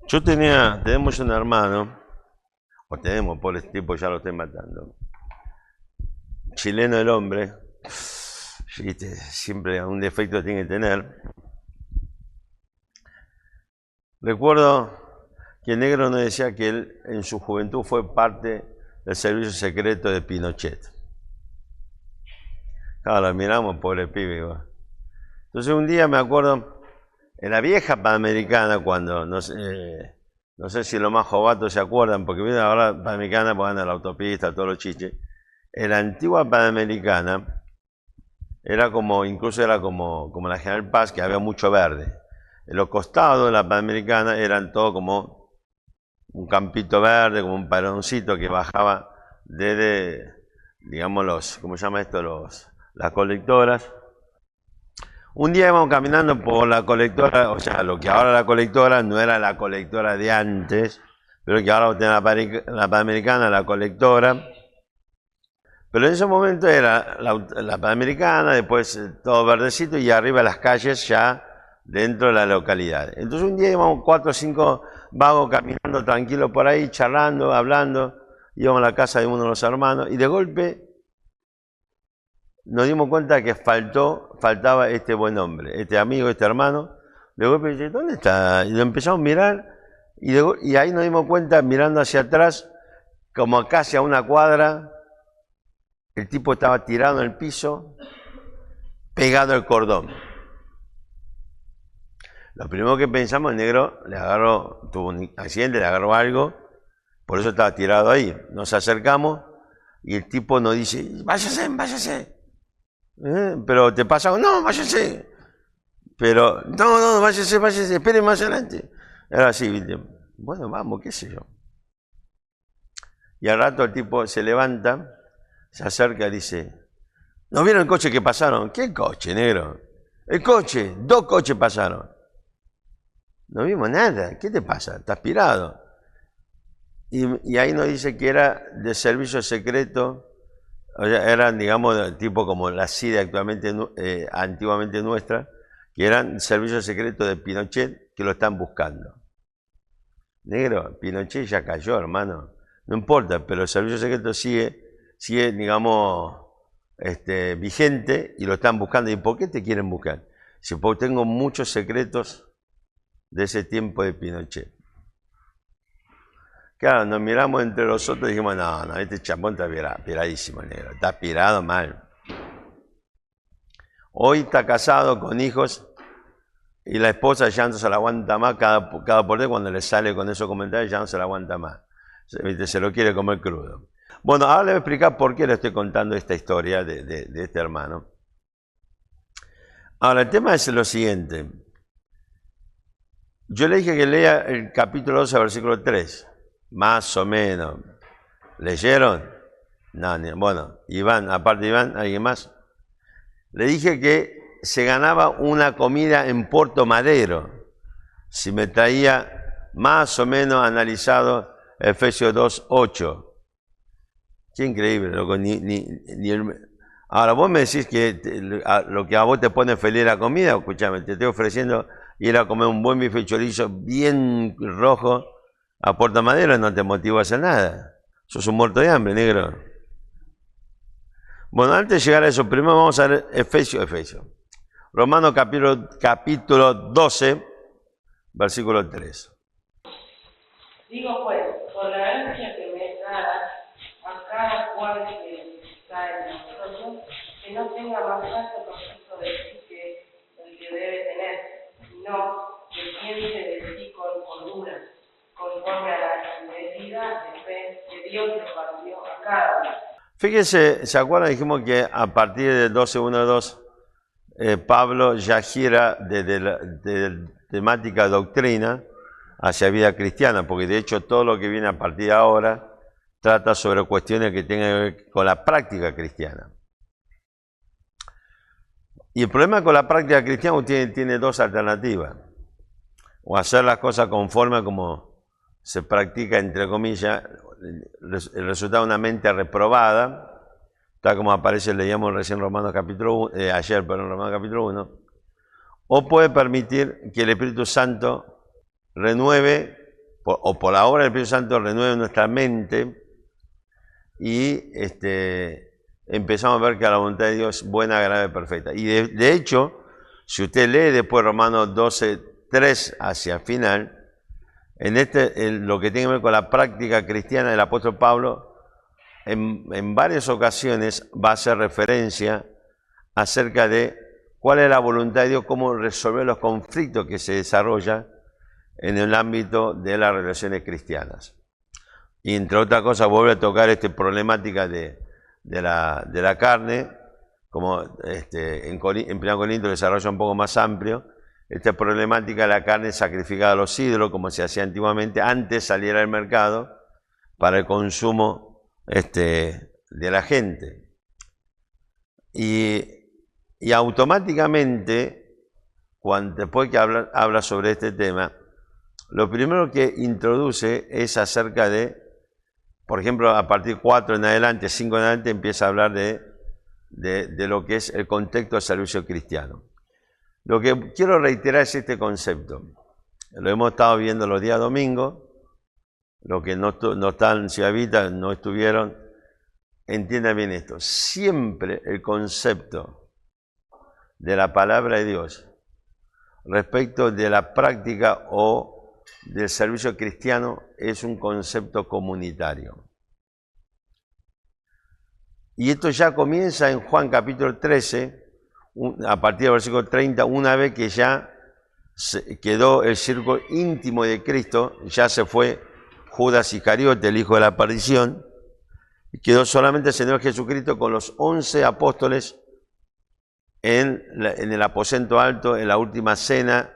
Tenemos un hermano, o tenemos, por este tipo ya lo estoy matando. Chileno el hombre, ¿viste? Siempre un defecto tiene que tener. Recuerdo que el negro nos decía que él en su juventud fue parte del servicio secreto de Pinochet. Claro, lo miramos, pobre pibe. Igual. Entonces un día me acuerdo, en la vieja Panamericana, cuando, no sé si los más jovatos se acuerdan, porque viene ahora Panamericana, porque anda la autopista, todos los chiches. En la antigua Panamericana, incluso era como la General Paz, que había mucho verde. En los costados de la Panamericana eran todo como un campito verde, como un paroncito que bajaba desde, digamos, ¿cómo se llama esto? Las colectoras. Un día íbamos caminando por la colectora, o sea, lo que ahora la colectora no era la colectora de antes, pero que ahora tiene la Panamericana, la colectora. Pero en ese momento era la Panamericana, después todo verdecito y arriba las calles ya dentro de la localidad. Entonces un día íbamos 4 o 5 vagos caminando tranquilos por ahí, charlando, hablando, íbamos a la casa de uno de los hermanos y de golpe nos dimos cuenta que faltaba este buen hombre, este amigo, este hermano. De golpe dice, ¿dónde está? Y lo empezamos a mirar y ahí nos dimos cuenta, mirando hacia atrás, como casi a una cuadra, el tipo estaba tirado en el piso, pegado al cordón. Lo primero que pensamos, el negro tuvo un accidente, le agarró algo, por eso estaba tirado ahí. Nos acercamos y el tipo nos dice, váyase. Pero te pasa, no, váyase. Pero, no, váyase, espere más adelante. Era así, ¿viste? Bueno, vamos, qué sé yo. Y al rato el tipo se levanta, se acerca y dice, ¿no vieron el coche que pasaron? ¿Qué coche, negro? El coche, 2 coches pasaron. No vimos nada, ¿qué te pasa? ¿Estás pirado? Y ahí nos dice que era de servicio secreto, o sea, eran, digamos, tipo como la CIDE antiguamente nuestra, que eran servicio secreto de Pinochet, que lo están buscando. Negro, Pinochet ya cayó, hermano. No importa, pero el servicio secreto sigue, digamos, vigente y lo están buscando. ¿Y por qué te quieren buscar? Si porque tengo muchos secretos de ese tiempo de Pinochet. Claro, nos miramos entre nosotros y dijimos, no, este chambón está piradísimo, negro, está pirado mal. Hoy está casado con hijos y la esposa ya no se la aguanta más, cada por día cuando le sale con esos comentarios ya no se la aguanta más. Se lo quiere comer crudo. Bueno, ahora le voy a explicar por qué le estoy contando esta historia de este hermano. Ahora, el tema es lo siguiente. Yo le dije que lea el capítulo 12, versículo 3, más o menos. ¿Leyeron? No, bueno, Iván, aparte de Iván, ¿alguien más? Le dije que se ganaba una comida en Puerto Madero si me traía más o menos analizado Efesios 2:8. Qué increíble, loco. Ahora vos me decís que lo que a vos te pone feliz la comida, escúchame, te estoy ofreciendo ir a comer un buen bife de chorizo bien rojo a Puerto Madero, no te motiva a hacer nada. Sos un muerto de hambre, negro. Bueno, antes de llegar a eso, primero vamos a ver Efesios. Romanos capítulo 12, versículo 3. Digo pues, por la gracia que me es dada, a cada cual que está en nosotros, que no tenga más alto concepto de sí que el que debe tener, sino que piense de sí con cordura, conforme a la medida de fe que Dios repartió a cada uno. Fíjense, ¿se acuerdan? Dijimos que a partir del 12:1-2, Pablo ya gira de temática doctrina hacia vida cristiana, porque de hecho todo lo que viene a partir de ahora trata sobre cuestiones que tengan que ver con la práctica cristiana. Y el problema con la práctica cristiana tiene 2 alternativas. O hacer las cosas conforme a como se practica, entre comillas, el resultado de una mente reprobada, tal como aparece, leíamos recién Romanos capítulo 1, Romanos capítulo 1, o puede permitir que el Espíritu Santo renueve por la obra del Espíritu Santo renueve nuestra mente y empezamos a ver que la voluntad de Dios es buena, agradable y perfecta. Y de hecho, si usted lee después Romanos 12, 3 hacia el final, en lo que tiene que ver con la práctica cristiana del apóstol Pablo, en varias ocasiones va a hacer referencia acerca de cuál es la voluntad de Dios, cómo resolver los conflictos que se desarrollan en el ámbito de las relaciones cristianas. Y entre otras cosas vuelve a tocar esta problemática de la carne, como en 1 Corintios desarrolla un poco más amplio, esta problemática de la carne sacrificada a los ídolos, como se hacía antiguamente, antes saliera al mercado para el consumo de la gente. Y automáticamente, después que habla sobre este tema, lo primero que introduce es acerca de, por ejemplo, a partir de 4 en adelante, 5 en adelante, empieza a hablar de lo que es el contexto del servicio cristiano. Lo que quiero reiterar es este concepto. Lo hemos estado viendo los días domingos. Los que no están en Ciudad Vita, no estuvieron, entiendan bien esto. Siempre el concepto de la palabra de Dios respecto de la práctica o del servicio cristiano es un concepto comunitario. Y esto ya comienza en Juan capítulo 13, a partir del versículo 30, una vez que ya quedó el círculo íntimo de Cristo, ya se fue Judas Iscariote, el hijo de la perdición, y quedó solamente el Señor Jesucristo con los 11 apóstoles en el aposento alto, en la última cena,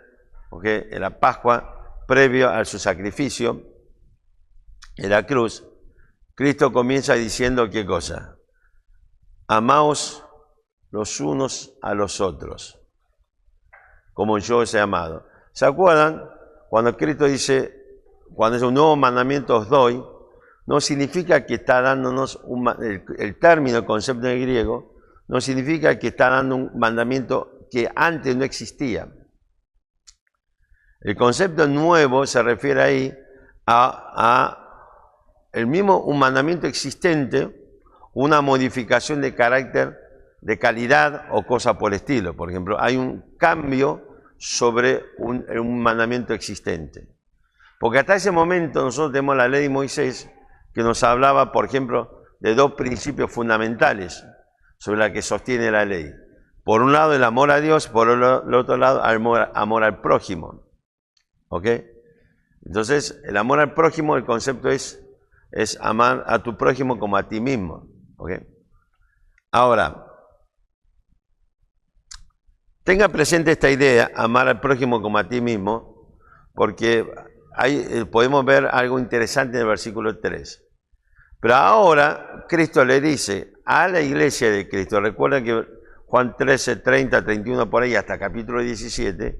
en la Pascua, previo a su sacrificio en la cruz. Cristo comienza diciendo, ¿qué cosa? Amaos los unos a los otros, como yo os he amado. ¿Se acuerdan? Cuando Cristo dice, cuando es un nuevo mandamiento os doy, no significa que está dándonos el término, el concepto en griego, no significa que está dando un mandamiento que antes no existía. El concepto nuevo se refiere ahí a el mismo un mandamiento existente, una modificación de carácter, de calidad o cosa por el estilo. Por ejemplo, hay un cambio sobre un mandamiento existente. Porque hasta ese momento nosotros tenemos la ley de Moisés que nos hablaba, por ejemplo, de dos principios fundamentales sobre la que sostiene la ley. Por un lado el amor a Dios, por el otro lado amor al prójimo. ¿Ok? Entonces, el amor al prójimo, el concepto es amar a tu prójimo como a ti mismo. ¿Ok? Ahora, tenga presente esta idea, amar al prójimo como a ti mismo, porque podemos ver algo interesante en el versículo 3. Pero ahora Cristo le dice a la iglesia de Cristo, recuerden que Juan 13, 30, 31 por ahí hasta capítulo 17,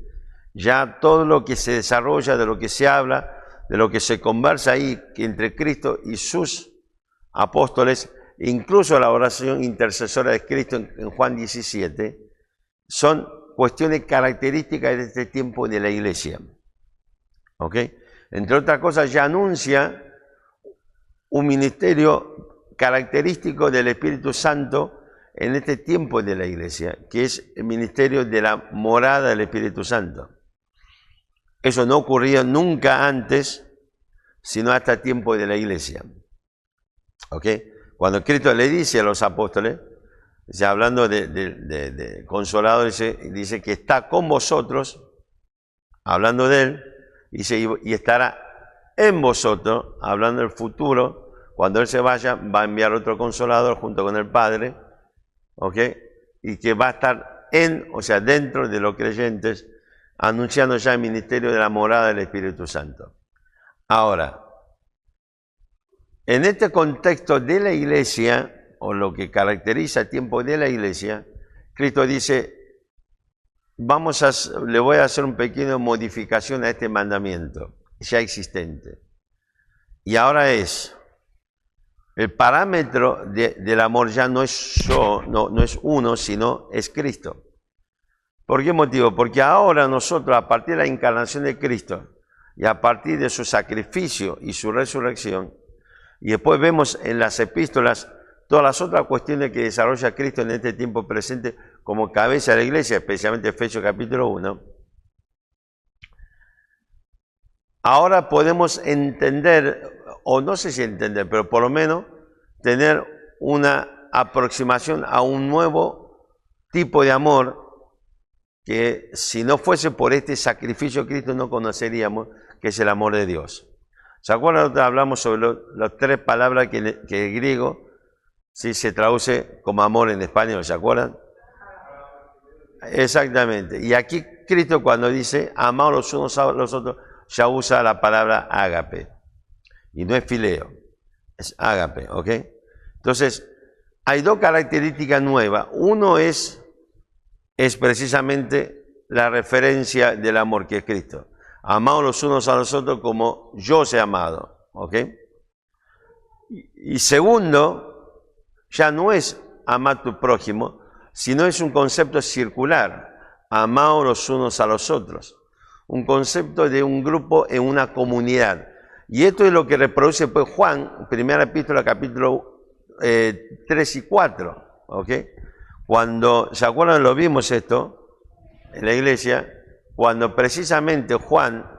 ya todo lo que se desarrolla, de lo que se habla, de lo que se conversa ahí entre Cristo y sus apóstoles, incluso la oración intercesora de Cristo en Juan 17, son cuestiones características de este tiempo de la iglesia. ¿Ok? Entre otras cosas, ya anuncia un ministerio característico del Espíritu Santo en este tiempo de la iglesia, que es el ministerio de la morada del Espíritu Santo. Eso no ocurría nunca antes, sino hasta el tiempo de la iglesia. ¿Ok? Cuando Cristo le dice a los apóstoles, hablando de Consolador, dice que está con vosotros, hablando de él, dice, y estará en vosotros, hablando del futuro, cuando él se vaya, va a enviar otro Consolador junto con el Padre, ¿ok? Y que va a estar dentro de los creyentes, anunciando ya el ministerio de la morada del Espíritu Santo. Ahora, en este contexto de la iglesia, o lo que caracteriza el tiempo de la iglesia, Cristo dice, le voy a hacer una pequeña modificación a este mandamiento ya existente. Y ahora el parámetro del amor ya no es yo, no es uno, sino es Cristo. ¿Por qué motivo? Porque ahora nosotros, a partir de la encarnación de Cristo, y a partir de su sacrificio y su resurrección, y después vemos en las epístolas todas las otras cuestiones que desarrolla Cristo en este tiempo presente como cabeza de la iglesia, especialmente Efesios capítulo 1, ahora podemos entender, o no sé si entender, pero por lo menos tener una aproximación a un nuevo tipo de amor que si no fuese por este sacrificio de Cristo no conoceríamos, que es el amor de Dios. ¿Se acuerdan? Hablamos sobre las tres palabras que el griego sí se traduce como amor en español, ¿se acuerdan? Exactamente. Y aquí Cristo cuando dice amaos los unos a los otros, ya usa la palabra ágape. Y no es fileo, es ágape, ¿ok? Entonces, hay dos características nuevas. Uno es precisamente la referencia del amor que es Cristo. Amaos los unos a los otros como yo os he amado, ¿ok? Y segundo, ya no es amar a tu prójimo, sino es un concepto circular. Amaos los unos a los otros. Un concepto de un grupo en una comunidad. Y esto es lo que reproduce pues Juan, primera epístola, capítulo 3 y 4, ¿ok? Cuando, ¿se acuerdan? Lo vimos esto en la iglesia, cuando precisamente Juan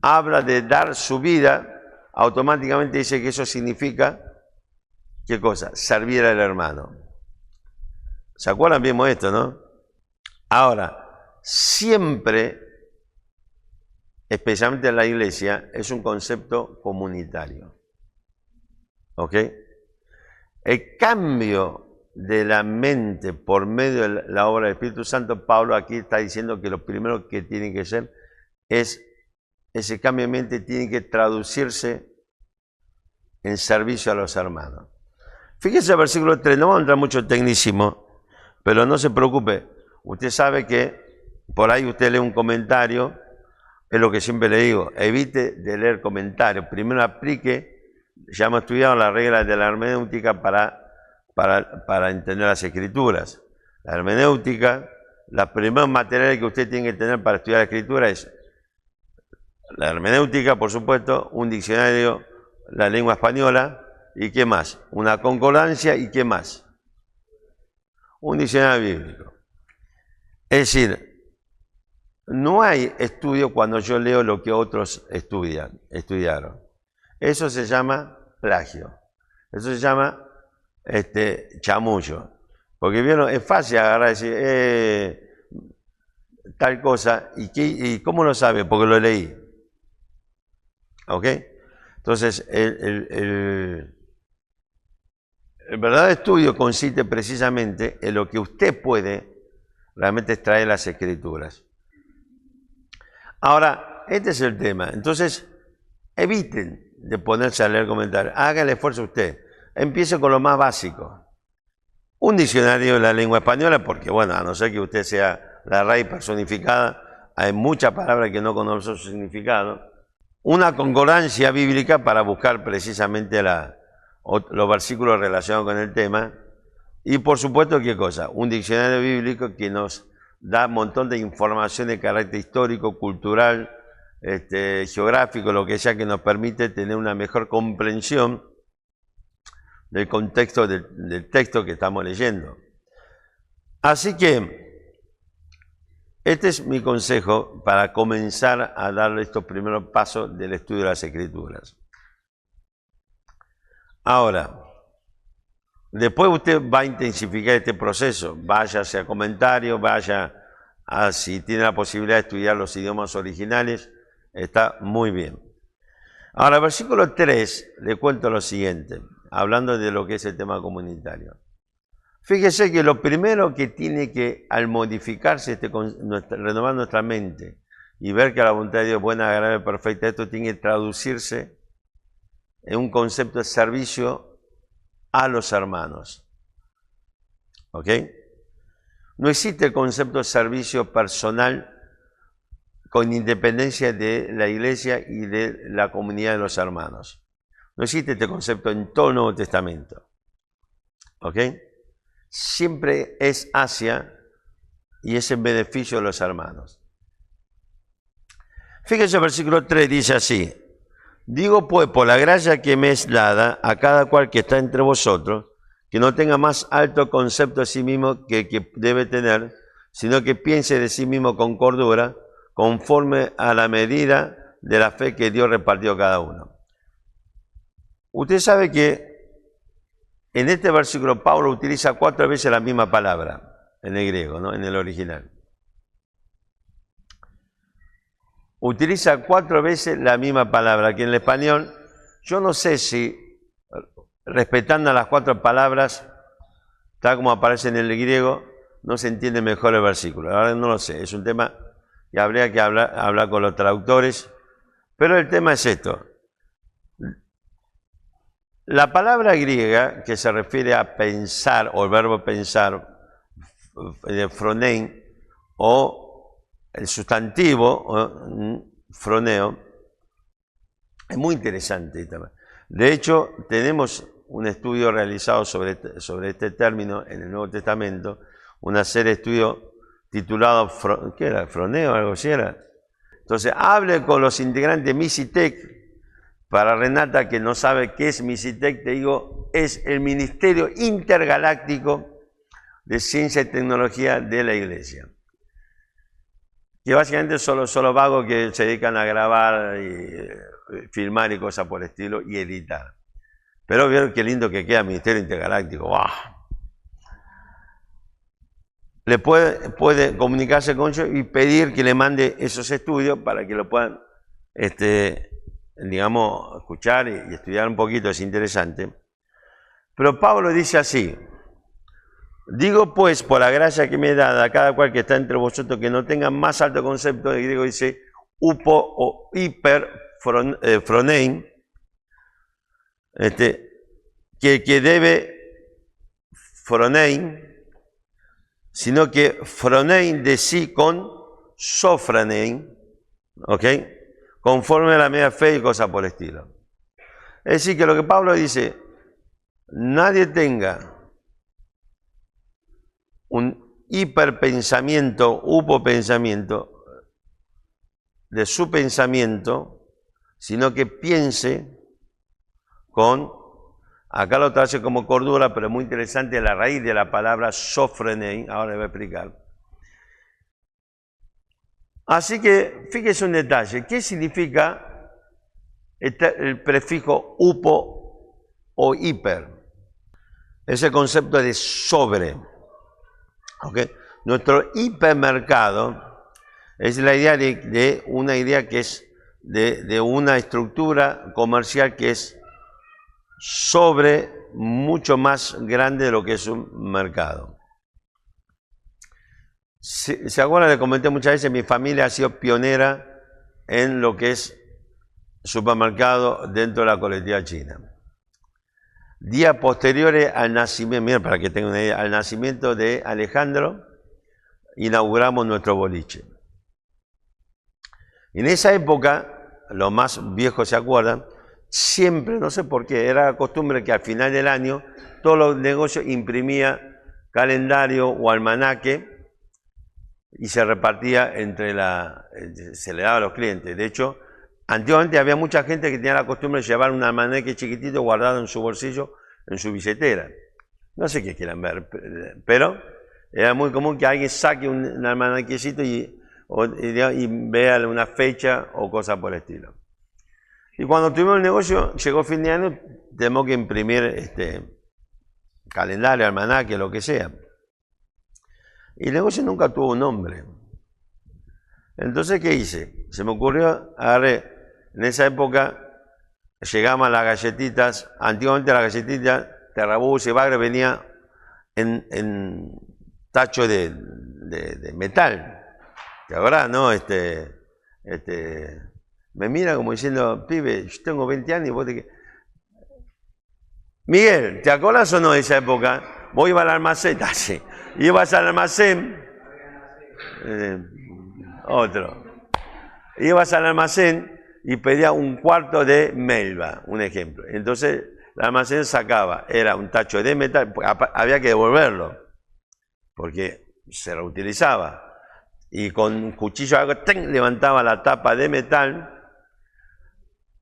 habla de dar su vida, automáticamente dice que eso significa, ¿qué cosa? Servir al hermano. ¿Se acuerdan? Vimos esto, ¿no? Ahora, siempre, especialmente en la iglesia, es un concepto comunitario. ¿Ok? El cambio de la mente por medio de la obra del Espíritu Santo, Pablo aquí está diciendo que lo primero que tiene que ser es, ese cambio de mente tiene que traducirse en servicio a los hermanos. Fíjese el versículo 3, no vamos a entrar mucho tecnicismo, pero no se preocupe, usted sabe que por ahí usted lee un comentario, es lo que siempre le digo, evite de leer comentarios, primero aplique, ya hemos estudiado las reglas de la hermenéutica para entender las escrituras. La hermenéutica, los primeros materiales que usted tiene que tener para estudiar la escritura es la hermenéutica, por supuesto, un diccionario, la lengua española, ¿y qué más? Una concordancia, ¿y qué más? Un diccionario bíblico. Es decir, no hay estudio cuando yo leo lo que otros estudiaron. Eso se llama plagio. Eso se llama chamullo. Porque vieron, es fácil agarrar y decir, tal cosa, ¿y cómo lo sabe? Porque lo leí. ¿Ok? Entonces, el verdadero estudio consiste precisamente en lo que usted puede realmente extraer las escrituras. Ahora, este es el tema. Entonces, eviten de ponerse a leer comentarios. Haga el esfuerzo usted. Empiece con lo más básico. Un diccionario de la lengua española, porque bueno, a no ser que usted sea la raíz personificada, hay muchas palabras que no conocen su significado. Una concordancia bíblica para buscar precisamente los versículos relacionados con el tema. Y por supuesto, ¿qué cosa? Un diccionario bíblico que nos da un montón de información de carácter histórico, cultural, geográfico, lo que sea, que nos permite tener una mejor comprensión del contexto del texto que estamos leyendo. Así que este es mi consejo para comenzar a dar estos primeros pasos del estudio de las Escrituras. Ahora, después usted va a intensificar este proceso. Váyase a comentarios, vaya a, si tiene la posibilidad de estudiar los idiomas originales, está muy bien. Ahora, versículo 3, le cuento lo siguiente, hablando de lo que es el tema comunitario. Fíjese que lo primero que tiene que, al modificarse, renovar nuestra mente y ver que la voluntad de Dios es buena, agradable y perfecta, esto tiene que traducirse en un concepto de servicio a los hermanos. ¿Ok? No existe el concepto de servicio personal con independencia de la iglesia y de la comunidad de los hermanos. No existe este concepto en todo el Nuevo Testamento. ¿Ok? Siempre es hacia y es en beneficio de los hermanos. Fíjese el versículo 3, dice así: digo pues, por la gracia que me es dada, a cada cual que está entre vosotros, que no tenga más alto concepto de sí mismo que debe tener, sino que piense de sí mismo con cordura, conforme a la medida de la fe que Dios repartió a cada uno. Usted sabe que en este versículo Pablo utiliza 4 veces la misma palabra en el griego, ¿no? En el original. Utiliza 4 veces la misma palabra, que en el español, yo no sé si, respetando las 4 palabras, tal como aparece en el griego, no se entiende mejor el versículo. Ahora no lo sé, es un tema que habría que hablar con los traductores, pero el tema es esto. La palabra griega que se refiere a pensar, o el verbo pensar, phronein, o el sustantivo, froneo, es muy interesante. De hecho, tenemos un estudio realizado sobre este término en el Nuevo Testamento, una serie de estudios titulado, ¿qué era? ¿Froneo? Algo así era. Entonces, hable con los integrantes de Misitec. Para Renata, que no sabe qué es Misitec, te digo, es el Ministerio Intergaláctico de Ciencia y Tecnología de la Iglesia. Que básicamente son solo vagos que se dedican a grabar y filmar y cosas por el estilo y editar. Pero vieron qué lindo que queda el Ministerio Intergaláctico. ¡Wow! Le puede comunicarse con ellos y pedir que le mande esos estudios para que lo puedan, digamos, escuchar y estudiar un poquito, es interesante. Pero Pablo dice así: digo pues, por la gracia que me da a cada cual que está entre vosotros, que no tenga más alto concepto, de griego dice upo o hiper phronein, que debe phronein, sino que phronein de sí con sophronein, ¿ok? Conforme a la media fe y cosas por el estilo. Es decir, que lo que Pablo dice, nadie tenga un hiperpensamiento, upopensamiento de su pensamiento, sino que piense con, acá lo traduce como cordura, pero es muy interesante la raíz de la palabra sophronein, ahora le voy a explicar. Así que, fíjese un detalle, ¿qué significa el prefijo upo o hiper? Ese concepto de sobre. ¿Okay? Nuestro hipermercado es la idea de una idea que es de una estructura comercial que es sobre mucho más grande de lo que es un mercado. ¿Se acuerdan? Le comenté muchas veces, mi familia ha sido pionera en lo que es supermercado dentro de la colectividad china. Días posteriores al nacimiento, mira, para que tengan una idea, al nacimiento de Alejandro, inauguramos nuestro boliche. En esa época, los más viejos se acuerdan, siempre, no sé por qué, era costumbre que al final del año todos los negocios imprimían calendario o almanaque y se repartía se le daba a los clientes. De hecho, antiguamente había mucha gente que tenía la costumbre de llevar un almanaque chiquitito guardado en su bolsillo, en su billetera. No sé qué quieran ver, pero era muy común que alguien saque un almanaquecito y vea una fecha o cosa por el estilo. Y cuando tuvimos el negocio, llegó fin de año, tenemos que imprimir calendario, almanaque, lo que sea. Y el negocio nunca tuvo un nombre. Entonces, ¿qué hice? Se me ocurrió, en esa época llegaban las galletitas, antiguamente las galletitas, Terrabús y Bagre venía en tacho de metal. Que ahora, ¿no? Me mira como diciendo, pibe, yo tengo 20 años y vos Miguel, ¿te acuerdas o no de esa época? Vos ibas al almacén, así. Ibas al almacén, ibas al almacén y pedía un cuarto de melva, un ejemplo. Entonces el almacén sacaba, era un tacho de metal, había que devolverlo, porque se reutilizaba. y con un cuchillo levantaba la tapa de metal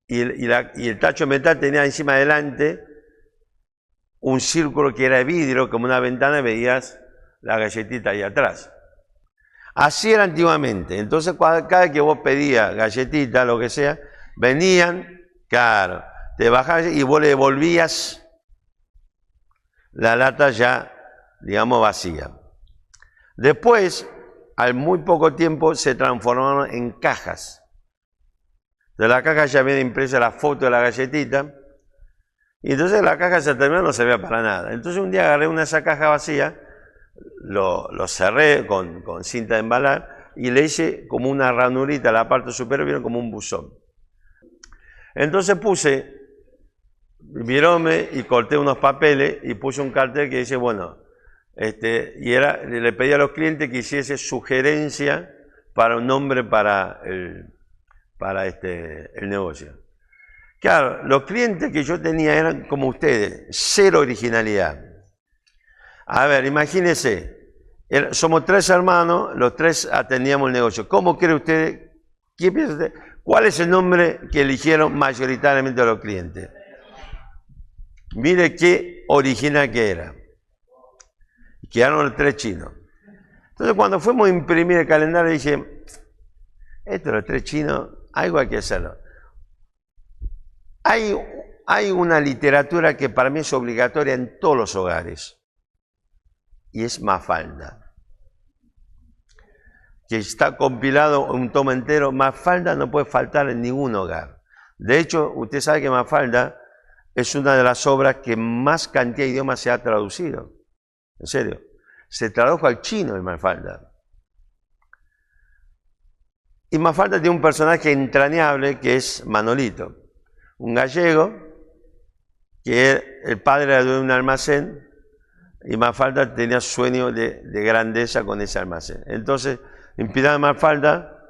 y el tacho de metal tenía encima adelante un círculo que era de vidrio, como una ventana, y veías la galletita ahí atrás. Así era antiguamente. Entonces, cada que vos pedías galletita, lo que sea, venían, claro, te bajabas y vos le devolvías la lata ya, digamos, vacía. Después, al muy poco tiempo, se transformaron en cajas. De la caja ya viene impresa la foto de la galletita, y entonces la caja se terminó, no servía para nada. Entonces un día agarré esa caja vacía, lo cerré con cinta de embalar y le hice como una ranurita a la parte superior, vieron como un buzón. Entonces puse virome y corté unos papeles y puse un cartel que dice, bueno, le pedí a los clientes que hiciese sugerencia para un nombre para el negocio. Claro, los clientes que yo tenía eran como ustedes, cero originalidad. A ver, imagínense, somos 3 hermanos, los 3 atendíamos el negocio. ¿Cómo cree usted, qué piensa usted? ¿Cuál es el nombre que eligieron mayoritariamente los clientes? Mire qué original que era. Quedaron los 3 chinos. Entonces cuando fuimos a imprimir el calendario dije, esto los 3 chinos, algo hay que hacerlo. Hay una literatura que para mí es obligatoria en todos los hogares, y es Mafalda, que está compilado en un tomo entero. Mafalda no puede faltar en ningún hogar. De hecho, usted sabe que Mafalda es una de las obras que más cantidad de idiomas se ha traducido. En serio, se tradujo al chino en Mafalda. Y Mafalda tiene un personaje entrañable que es Manolito, un gallego que el padre era de un almacén y Mafalda tenía sueño de grandeza con ese almacén. Entonces, en Piedad de Mafalda,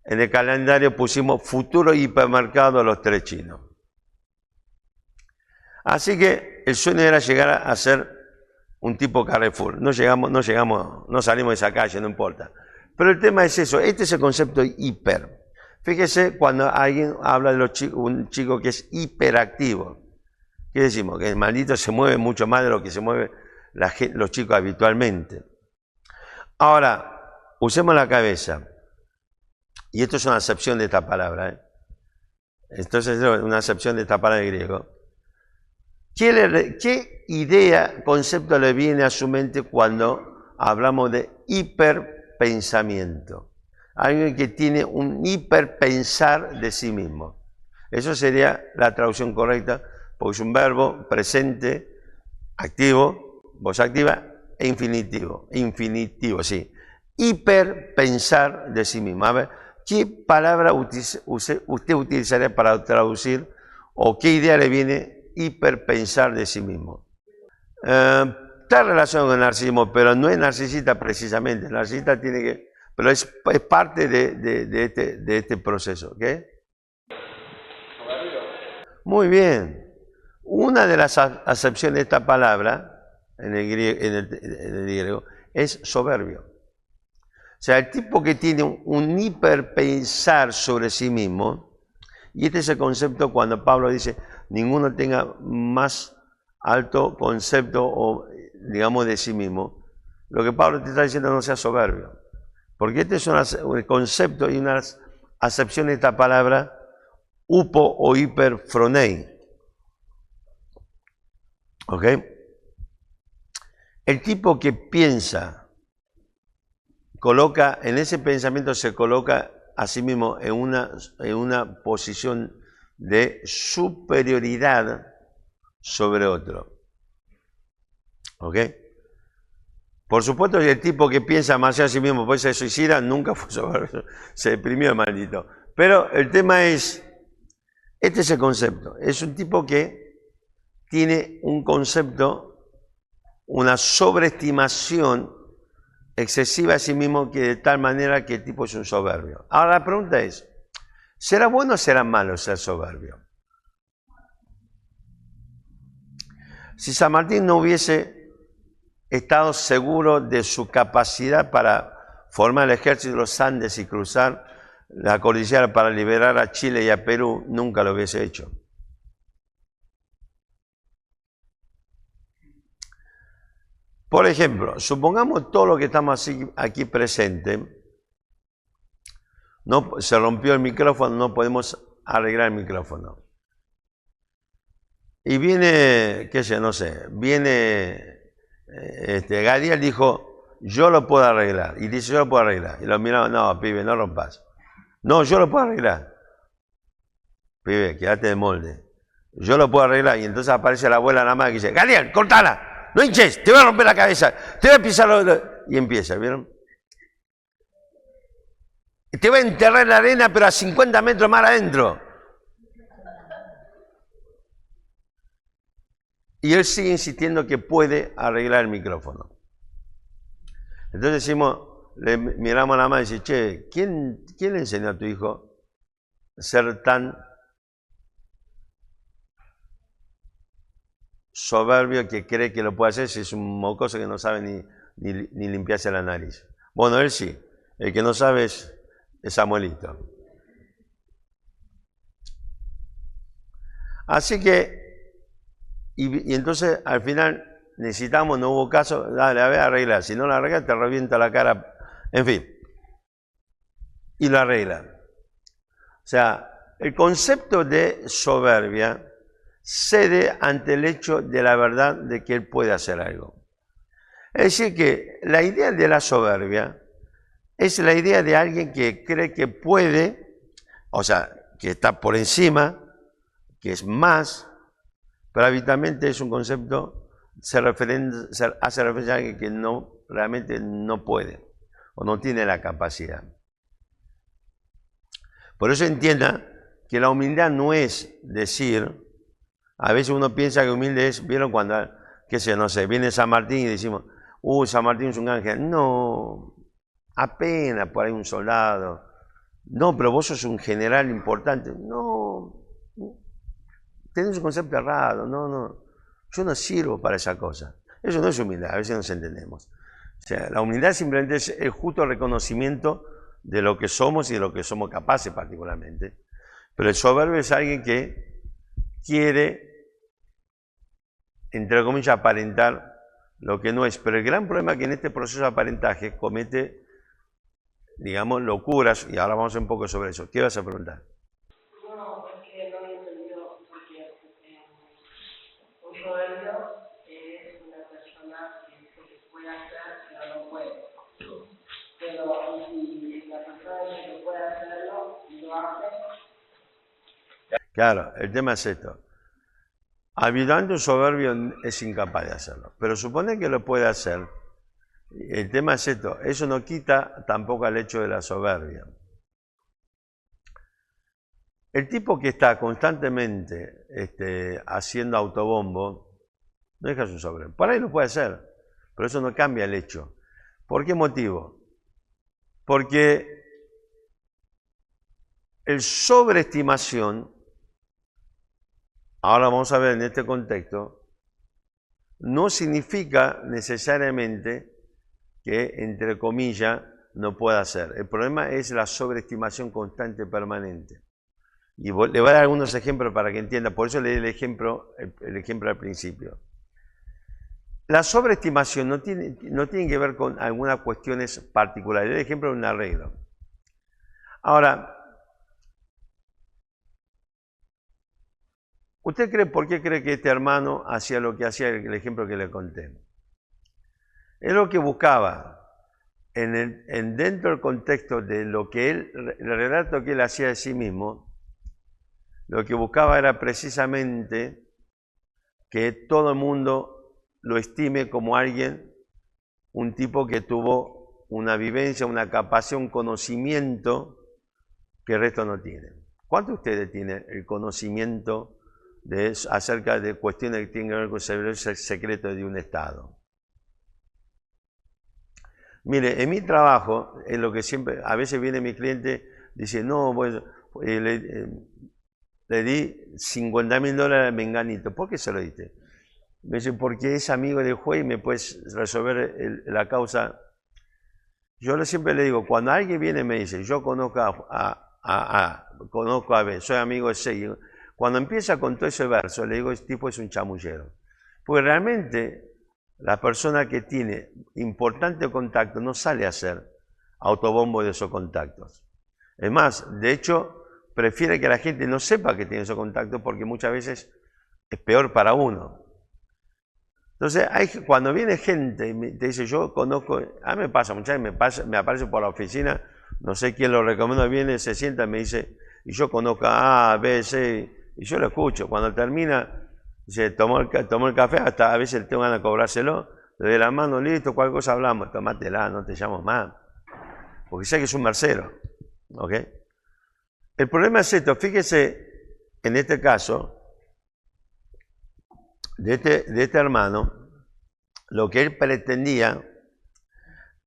en el calendario pusimos futuro hipermercado a los 3 chinos. Así que el sueño era llegar a ser un tipo Carrefour. No salimos de esa calle, no importa. Pero el tema es eso, este es el concepto hiper. Fíjese cuando alguien habla de un chico que es hiperactivo. ¿Qué decimos? Que el maldito se mueve mucho más de lo que se mueven los chicos habitualmente. Ahora, usemos la cabeza. Y esto es una acepción de esta palabra. Entonces, es una acepción de esta palabra en griego. ¿Qué idea, concepto le viene a su mente cuando hablamos de hiperpensamiento? Alguien que tiene un hiperpensar de sí mismo. Eso sería la traducción correcta, porque es un verbo presente, activo, voz activa e infinitivo. Infinitivo, sí. Hiperpensar de sí mismo. A ver, ¿qué palabra usted utilizaría para traducir o qué idea le viene hiperpensar de sí mismo? Está relacionado con el narcisismo, pero no es narcisista precisamente. El narcisista tiene que... Pero es parte de este proceso. ¿Qué? Muy bien. Una de las acepciones de esta palabra en el griego es soberbio. O sea, el tipo que tiene un hiperpensar sobre sí mismo, y este es el concepto cuando Pablo dice, ninguno tenga más alto concepto o, digamos, de sí mismo. Lo que Pablo te está diciendo, no sea soberbio. Porque este es un concepto y unas acepciones de esta palabra, upo o hiperfronei. ¿Ok? El tipo que piensa, en ese pensamiento se coloca a sí mismo en una posición de superioridad sobre otro. ¿Ok? Por supuesto que el tipo que piensa más a sí mismo, pues se suicida, nunca fue soberbio, se deprimió el maldito. Pero el tema es, este es el concepto, es un tipo que tiene un concepto, una sobreestimación excesiva a sí mismo, que de tal manera que el tipo es un soberbio. Ahora la pregunta es, ¿será bueno o será malo ser soberbio? Si San Martín no hubiese estado seguro de su capacidad para formar el ejército de los Andes y cruzar la cordillera para liberar a Chile y a Perú, nunca lo hubiese hecho. Por ejemplo, supongamos todo lo que estamos aquí presentes, no, se rompió el micrófono, no podemos arreglar el micrófono. Y viene, qué sé, no sé, viene Gadiel dijo, yo lo puedo arreglar. Y dice, yo lo puedo arreglar. Y lo miramos, no, pibe, no rompas. No, yo lo puedo arreglar. Pibe, quédate de molde. Yo lo puedo arreglar. Y entonces aparece la abuela nada más que dice, Gadiel, cortala. No hinches, te voy a romper la cabeza, te voy a pisar y empieza, ¿vieron? Y te voy a enterrar en la arena, pero a 50 metros más adentro. Y él sigue insistiendo que puede arreglar el micrófono. Entonces decimos, le miramos a la madre y dice, che, ¿quién le enseñó a tu hijo a ser tan soberbio que cree que lo puede hacer si es un mocoso que no sabe ni limpiarse la nariz? Bueno, él sí. El que no sabe es Samuelito. Así que, y entonces al final necesitamos, no hubo caso, dale, a ver, arregla. Si no la arregla, te revienta la cara. En fin. Y lo arregla. O sea, el concepto de soberbia cede ante el hecho de la verdad de que él puede hacer algo. Es decir, que la idea de la soberbia es la idea de alguien que cree que puede, o sea, que está por encima, que es más, pero habitualmente es un concepto, hace referencia a alguien que realmente no puede o no tiene la capacidad. Por eso entienda que la humildad no es decir, a veces uno piensa que humilde es, ¿vieron cuando, qué sé, no sé, viene San Martín y decimos, San Martín es un ángel? No, apenas por ahí un soldado. No, pero vos sos un general importante. No, tenés un concepto errado, no, yo no sirvo para esa cosa. Eso no es humildad, a veces nos entendemos. O sea, la humildad simplemente es el justo reconocimiento de lo que somos y de lo que somos capaces particularmente. Pero el soberbio es alguien que quiere, entre comillas, aparentar lo que no es. Pero el gran problema es que en este proceso de aparentaje comete, digamos, locuras, y ahora vamos a ver un poco sobre eso. ¿Qué vas a preguntar? No, es que no lo entendió, porque un soberbio es una persona que dice que puede hacer, pero no puede. Pero si la persona dice que puede hacerlo y lo hace. Claro, el tema es esto. Habitualmente un soberbio es incapaz de hacerlo, pero supone que lo puede hacer. El tema es esto, eso no quita tampoco al hecho de la soberbia. El tipo que está constantemente haciendo autobombo, no deja su soberbio. Por ahí lo puede hacer, pero eso no cambia el hecho. ¿Por qué motivo? Porque el sobreestimación, ahora vamos a ver en este contexto, no significa necesariamente que, entre comillas, no pueda hacer. El problema es la sobreestimación constante permanente. Y le voy a dar algunos ejemplos para que entienda, por eso le di el ejemplo al principio. La sobreestimación no tiene que ver con algunas cuestiones particulares. El ejemplo de un arreglo. Ahora, ¿usted cree por qué cree que este hermano hacía lo que hacía el ejemplo que le conté? Es lo que buscaba dentro del contexto de lo que el relato que él hacía de sí mismo, lo que buscaba era precisamente que todo el mundo lo estime como alguien, un tipo que tuvo una vivencia, una capacidad, un conocimiento que el resto no tiene. ¿Cuántos de ustedes tienen el conocimiento acerca de cuestiones que tienen que ver con el secreto de un Estado? Mire, en mi trabajo, en lo que siempre, a veces viene mi cliente, dice, no, pues le di $50.000 a Menganito. ¿Por qué se lo diste? Me dice, porque es amigo del juez y me puedes resolver la causa. Yo siempre le digo, cuando alguien viene y me dice, yo conozco conozco a B, soy amigo de C, cuando empieza con todo ese verso, le digo, este tipo es un chamullero. Porque realmente la persona que tiene importante contacto no sale a hacer autobombo de esos contactos. Es más, de hecho, prefiere que la gente no sepa que tiene esos contactos porque muchas veces es peor para uno. Entonces, cuando viene gente y te dice, yo conozco, a mí me pasa, muchas veces me aparece por la oficina, no sé quién lo recomienda, viene, se sienta y me dice, y yo conozco a B, C, y yo lo escucho. Cuando termina, dice, tomó el café, hasta a veces tengo ganas de cobrárselo, le doy la mano, listo, cualquier cosa hablamos, tomátela, no te llamo más, porque sé que es un mercero, ¿ok? El problema es esto, fíjese, en este caso, de este hermano, lo que él pretendía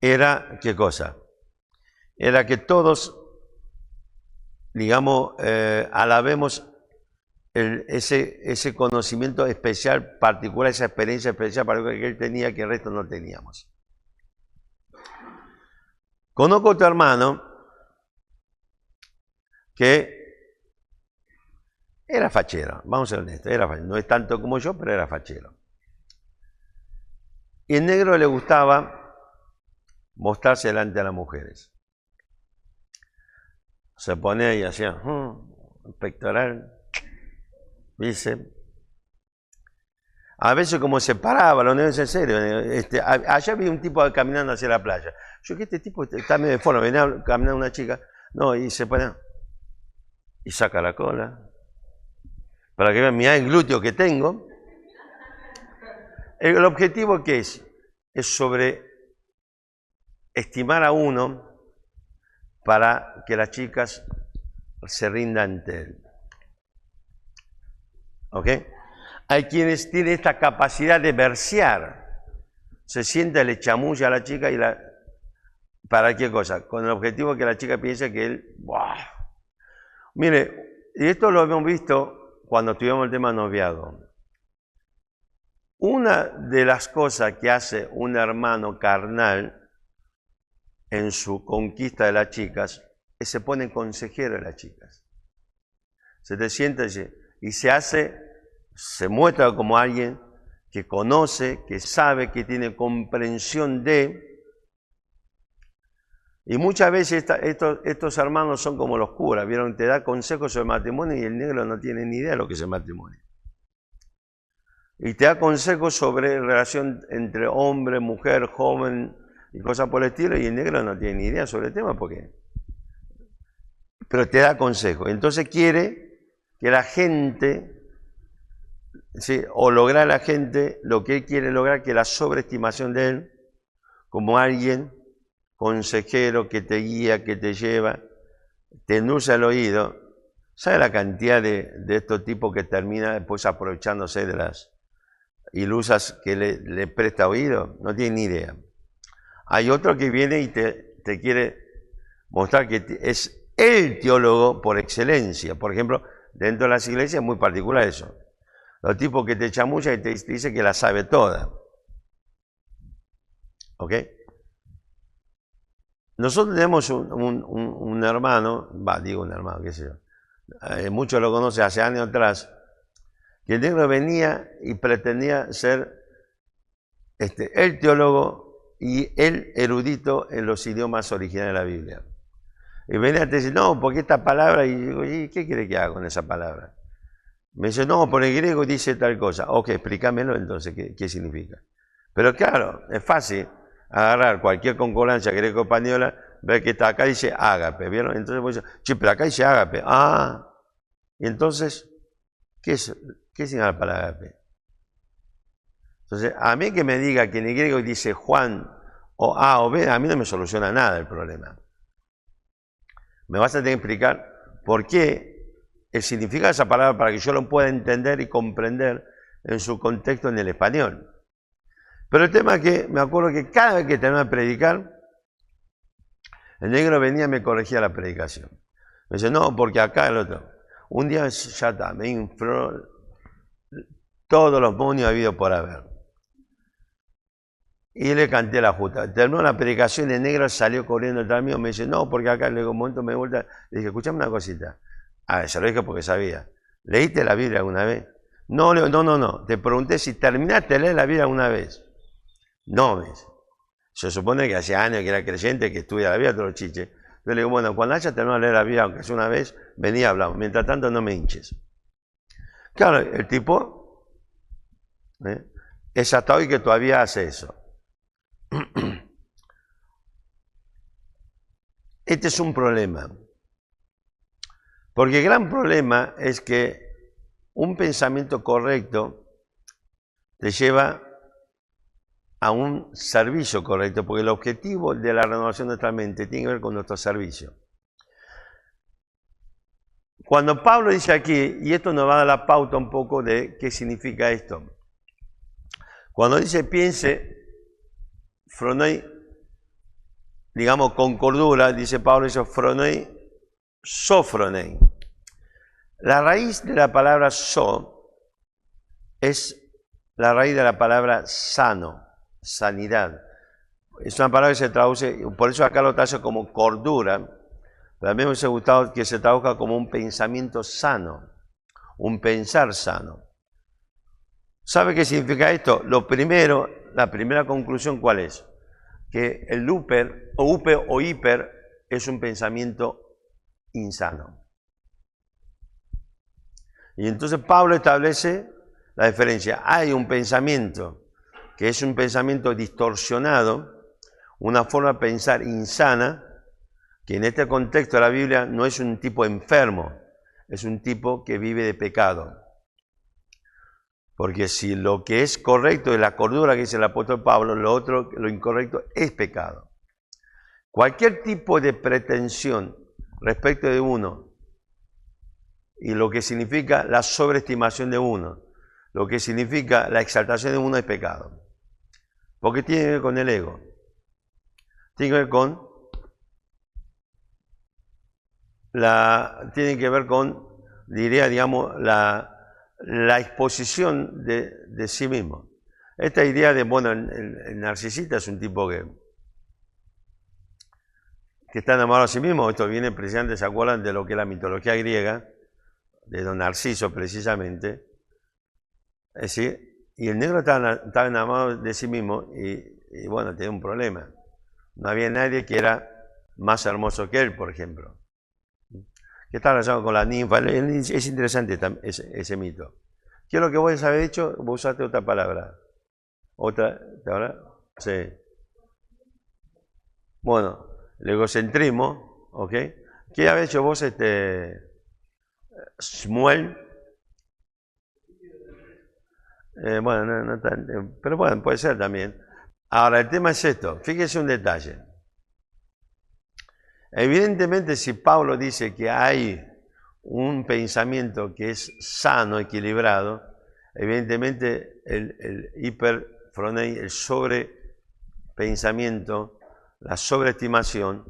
era, ¿qué cosa? Era que todos, digamos, alabemos ese conocimiento especial, particular, esa experiencia especial para que él tenía que el resto no teníamos. Conozco a otro hermano que era fachero, vamos a ser honestos, era fachero. No es tanto como yo, pero era fachero. Y el negro le gustaba mostrarse delante de las mujeres. Se ponía y hacía pectoral, dice. A veces como se paraba, los negros en serio. Allá vi un tipo caminando hacia la playa. Yo que este tipo está medio de forma, venía caminando una chica, no, y se pone y saca la cola. Para que vean, mirá el glúteo que tengo. El objetivo que es sobreestimar a uno para que las chicas se rindan ante él. ¿Ok? Hay quienes tienen esta capacidad de versear. Se sienta, le chamulla a la chica y ¿para qué cosa? Con el objetivo que la chica piense que él... ¡Wow! Mire, y esto lo hemos visto cuando estudiamos el tema noviazgo. Una de las cosas que hace un hermano carnal en su conquista de las chicas es se pone consejero de las chicas. Se te sienta y se muestra como alguien que conoce, que sabe, que tiene comprensión de. Y muchas veces estos hermanos son como los curas, ¿vieron? Te da consejos sobre matrimonio y el negro no tiene ni idea de lo que es el matrimonio. Y te da consejos sobre relación entre hombre, mujer, joven y cosas por el estilo, y el negro no tiene ni idea sobre el tema, pero te da consejos. Entonces quiere que la gente, ¿sí? O lograr a la gente lo que él quiere lograr, que la sobreestimación de él como alguien consejero que te guía, que te lleva, te endulza el oído. ¿Sabe la cantidad de estos tipos que terminan después aprovechándose de las ilusas que le presta oído? No tienen ni idea. Hay otro que viene y te quiere mostrar que es el teólogo por excelencia. Por ejemplo, dentro de las iglesias es muy particular eso. Los tipos que te chamullan y te dicen que la sabe toda. ¿Ok? Nosotros tenemos un hermano, un hermano, qué sé yo, muchos lo conocen hace años atrás, que el negro venía y pretendía ser el teólogo y el erudito en los idiomas originales de la Biblia. Y venía y te dice, no, porque esta palabra, y digo, ¿y qué quiere que haga con esa palabra? Me dice, no, por el griego dice tal cosa. Ok, explícamelo entonces, ¿qué significa? Pero claro, es fácil agarrar cualquier concordancia greco-española, ver que está acá dice ágape, ¿vieron? Entonces voy a decir, che, pero acá dice ágape. Ah, y entonces, ¿qué significa la palabra ágape? Entonces, a mí que me diga que en el griego dice Juan o A o B, a mí no me soluciona nada el problema. Me vas a tener que explicar por qué el significado de esa palabra para que yo lo pueda entender y comprender en su contexto en el español. Pero el tema es que me acuerdo que cada vez que terminaba de predicar, el negro venía y me corregía la predicación. Me dice, no, porque acá el otro. Un día ya está, me infló todos los demonios habidos por haber. Y le canté la justa. Terminó la predicación, el negro salió corriendo detrás mío, me dice, no, porque acá, le digo, un momento me vuelta. Le dije, escuchame una cosita. Se lo dije porque sabía. ¿Leíste la Biblia alguna vez? No, no. Te pregunté si terminaste de leer la Biblia alguna vez. No, me dice. Se supone que hace años que era creyente, que estudia la Biblia, todos los chiches. Yo le digo, bueno, cuando haya terminado de leer la Biblia, aunque sea una vez, vení y hablamos. Mientras tanto, no me hinches. Claro, el tipo es hasta hoy que todavía hace eso. Este es un problema. Porque el gran problema es que un pensamiento correcto te lleva a un servicio correcto, porque el objetivo de la renovación de nuestra mente tiene que ver con nuestro servicio. Cuando Pablo dice aquí, y esto nos va a dar la pauta un poco de qué significa esto. Cuando dice piense, fronei, digamos con cordura, dice Pablo, dice fronei, sofronei. La raíz de la palabra so es la raíz de la palabra sano, sanidad. Es una palabra que se traduce, por eso acá lo traduce como cordura, pero a mí me hubiese gustado que se traduzca como un pensamiento sano, un pensar sano. ¿Sabe qué significa esto? Lo primero, la primera conclusión, ¿cuál es? Que el uper o hiper es un pensamiento insano. Y entonces Pablo establece la diferencia. Hay un pensamiento que es un pensamiento distorsionado, una forma de pensar insana, que en este contexto de la Biblia no es un tipo enfermo, es un tipo que vive de pecado. Porque si lo que es correcto es la cordura que dice el apóstol Pablo, lo incorrecto es pecado. Cualquier tipo de pretensión respecto de uno y lo que significa la sobreestimación de uno, lo que significa la exaltación de uno es pecado. Porque tiene que ver con el ego. Tiene que ver con, diría, digamos, la exposición de sí mismo. Esta idea de, bueno, el narcisista es un tipo que está enamorado de sí mismo. Esto viene precisamente, ¿se acuerdan de lo que es la mitología griega? De don Narciso, precisamente. Es decir, y el negro estaba enamorado de sí mismo y bueno, tenía un problema. No había nadie que era más hermoso que él, por ejemplo. Que está relacionado con la ninfa. Es interesante ese mito. ¿Qué es lo que vos habéis dicho? Vos usaste otra palabra. ¿Otra? ¿Ahora? Sí. Bueno, el egocentrismo, ¿ok? ¿Qué habéis hecho vos, Shmuel? Bueno, no tan, pero bueno, puede ser también. Ahora, el tema es esto. Fíjese un detalle. Evidentemente, si Pablo dice que hay un pensamiento que es sano, equilibrado, evidentemente el hiperfronei, el sobrepensamiento, la sobreestimación,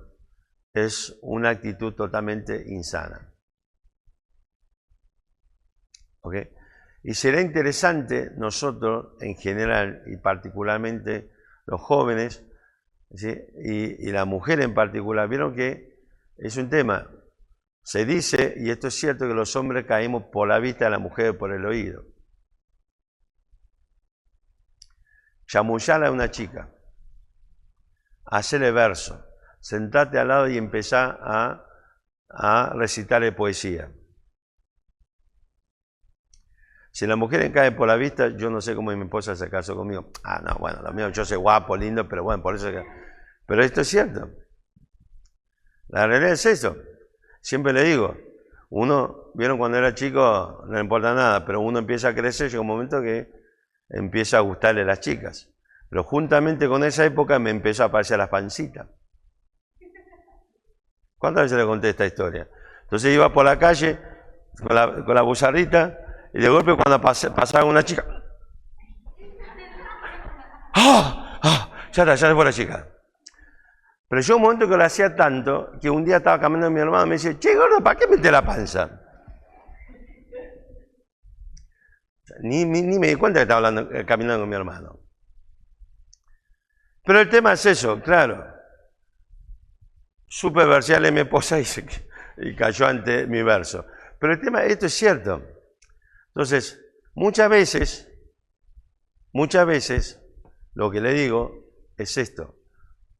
es una actitud totalmente insana. ¿Ok? Y será interesante nosotros, en general, y particularmente los jóvenes, ¿sí? y la mujer en particular, vieron que es un tema. Se dice, y esto es cierto, que los hombres caímos por la vista, la mujer por el oído. Chamullar a una chica, hacerle verso, sentarte al lado y empezar a recitarle poesía. Si la mujer cae por la vista, yo no sé cómo mi esposa se casó conmigo. No, bueno, lo mío, yo soy guapo, lindo, pero bueno, por eso. Pero esto es cierto. La realidad es eso. Siempre le digo, uno, vieron cuando era chico, no le importa nada, pero uno empieza a crecer, llega un momento que empieza a gustarle a las chicas. Pero juntamente con esa época me empezó a aparecer las pancitas. ¿Cuántas veces le conté esta historia? Entonces iba por la calle con la buzarrita, y de golpe cuando pasaba una chica, ya se fue la chica. Pero yo un momento que lo hacía tanto, que un día estaba caminando con mi hermano y me dice, che, gordo, ¿para qué metes la panza? Ni me di cuenta que estaba caminando con mi hermano. Pero el tema es eso, claro. Supe versearle a mi esposa y cayó ante mi verso. Pero el tema, esto es cierto. Entonces, muchas veces, lo que le digo es esto.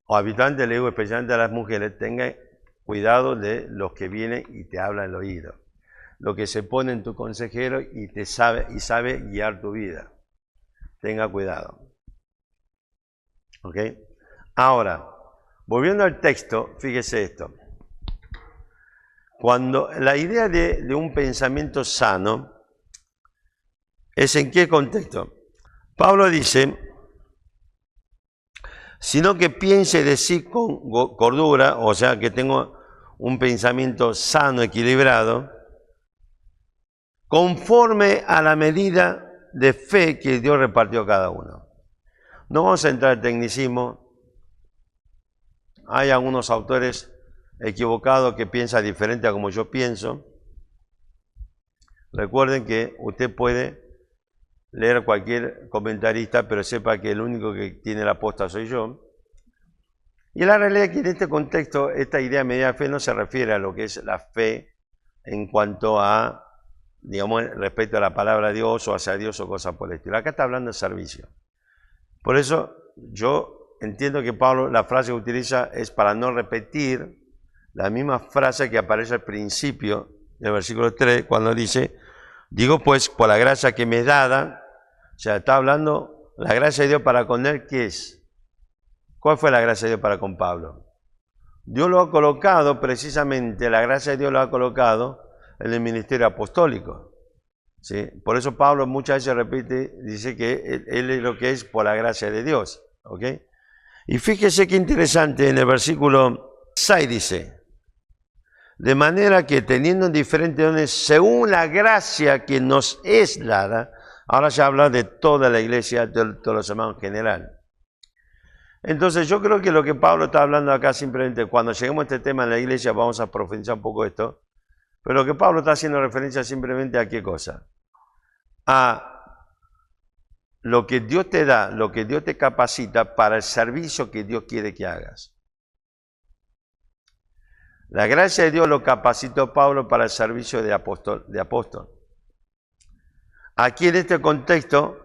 O habitualmente le digo, especialmente a las mujeres, tengan cuidado de los que vienen y te hablan al oído. Lo que se pone en tu consejero y sabe guiar tu vida. Tenga cuidado. ¿Ok? Ahora, volviendo al texto, fíjese esto. Cuando la idea de un pensamiento sano es en qué contexto. Pablo dice, sino que piense de sí con cordura, o sea, que tengo un pensamiento sano, equilibrado, conforme a la medida de fe que Dios repartió a cada uno. No vamos a entrar en tecnicismo. Hay algunos autores equivocados que piensan diferente a como yo pienso. Recuerden que usted puede leer cualquier comentarista, pero sepa que el único que tiene la posta soy yo. Y la realidad es que en este contexto, esta idea de medida de fe no se refiere a lo que es la fe en cuanto a, digamos, respecto a la palabra de Dios o hacia Dios o cosas por el estilo. Acá está hablando de servicio. Por eso yo entiendo que Pablo, la frase que utiliza es para no repetir la misma frase que aparece al principio del versículo 3, cuando dice, digo pues, por la gracia que me es dada, o sea, está hablando la gracia de Dios para con él, ¿qué es? ¿Cuál fue la gracia de Dios para con Pablo? Dios lo ha colocado, precisamente, la gracia de Dios lo ha colocado en el ministerio apostólico. ¿Sí? Por eso Pablo muchas veces repite, dice que él es lo que es por la gracia de Dios. ¿Ok? Y fíjese qué interesante, en el versículo 6 dice, de manera que teniendo diferentes dones, según la gracia que nos es dada, ahora ya habla de toda la iglesia, de todos los hermanos en general. Entonces yo creo que lo que Pablo está hablando acá simplemente, cuando lleguemos a este tema en la iglesia vamos a profundizar un poco esto, pero lo que Pablo está haciendo referencia simplemente a qué cosa, a lo que Dios te da, lo que Dios te capacita para el servicio que Dios quiere que hagas. La gracia de Dios lo capacitó Pablo para el servicio de apóstol. Aquí en este contexto,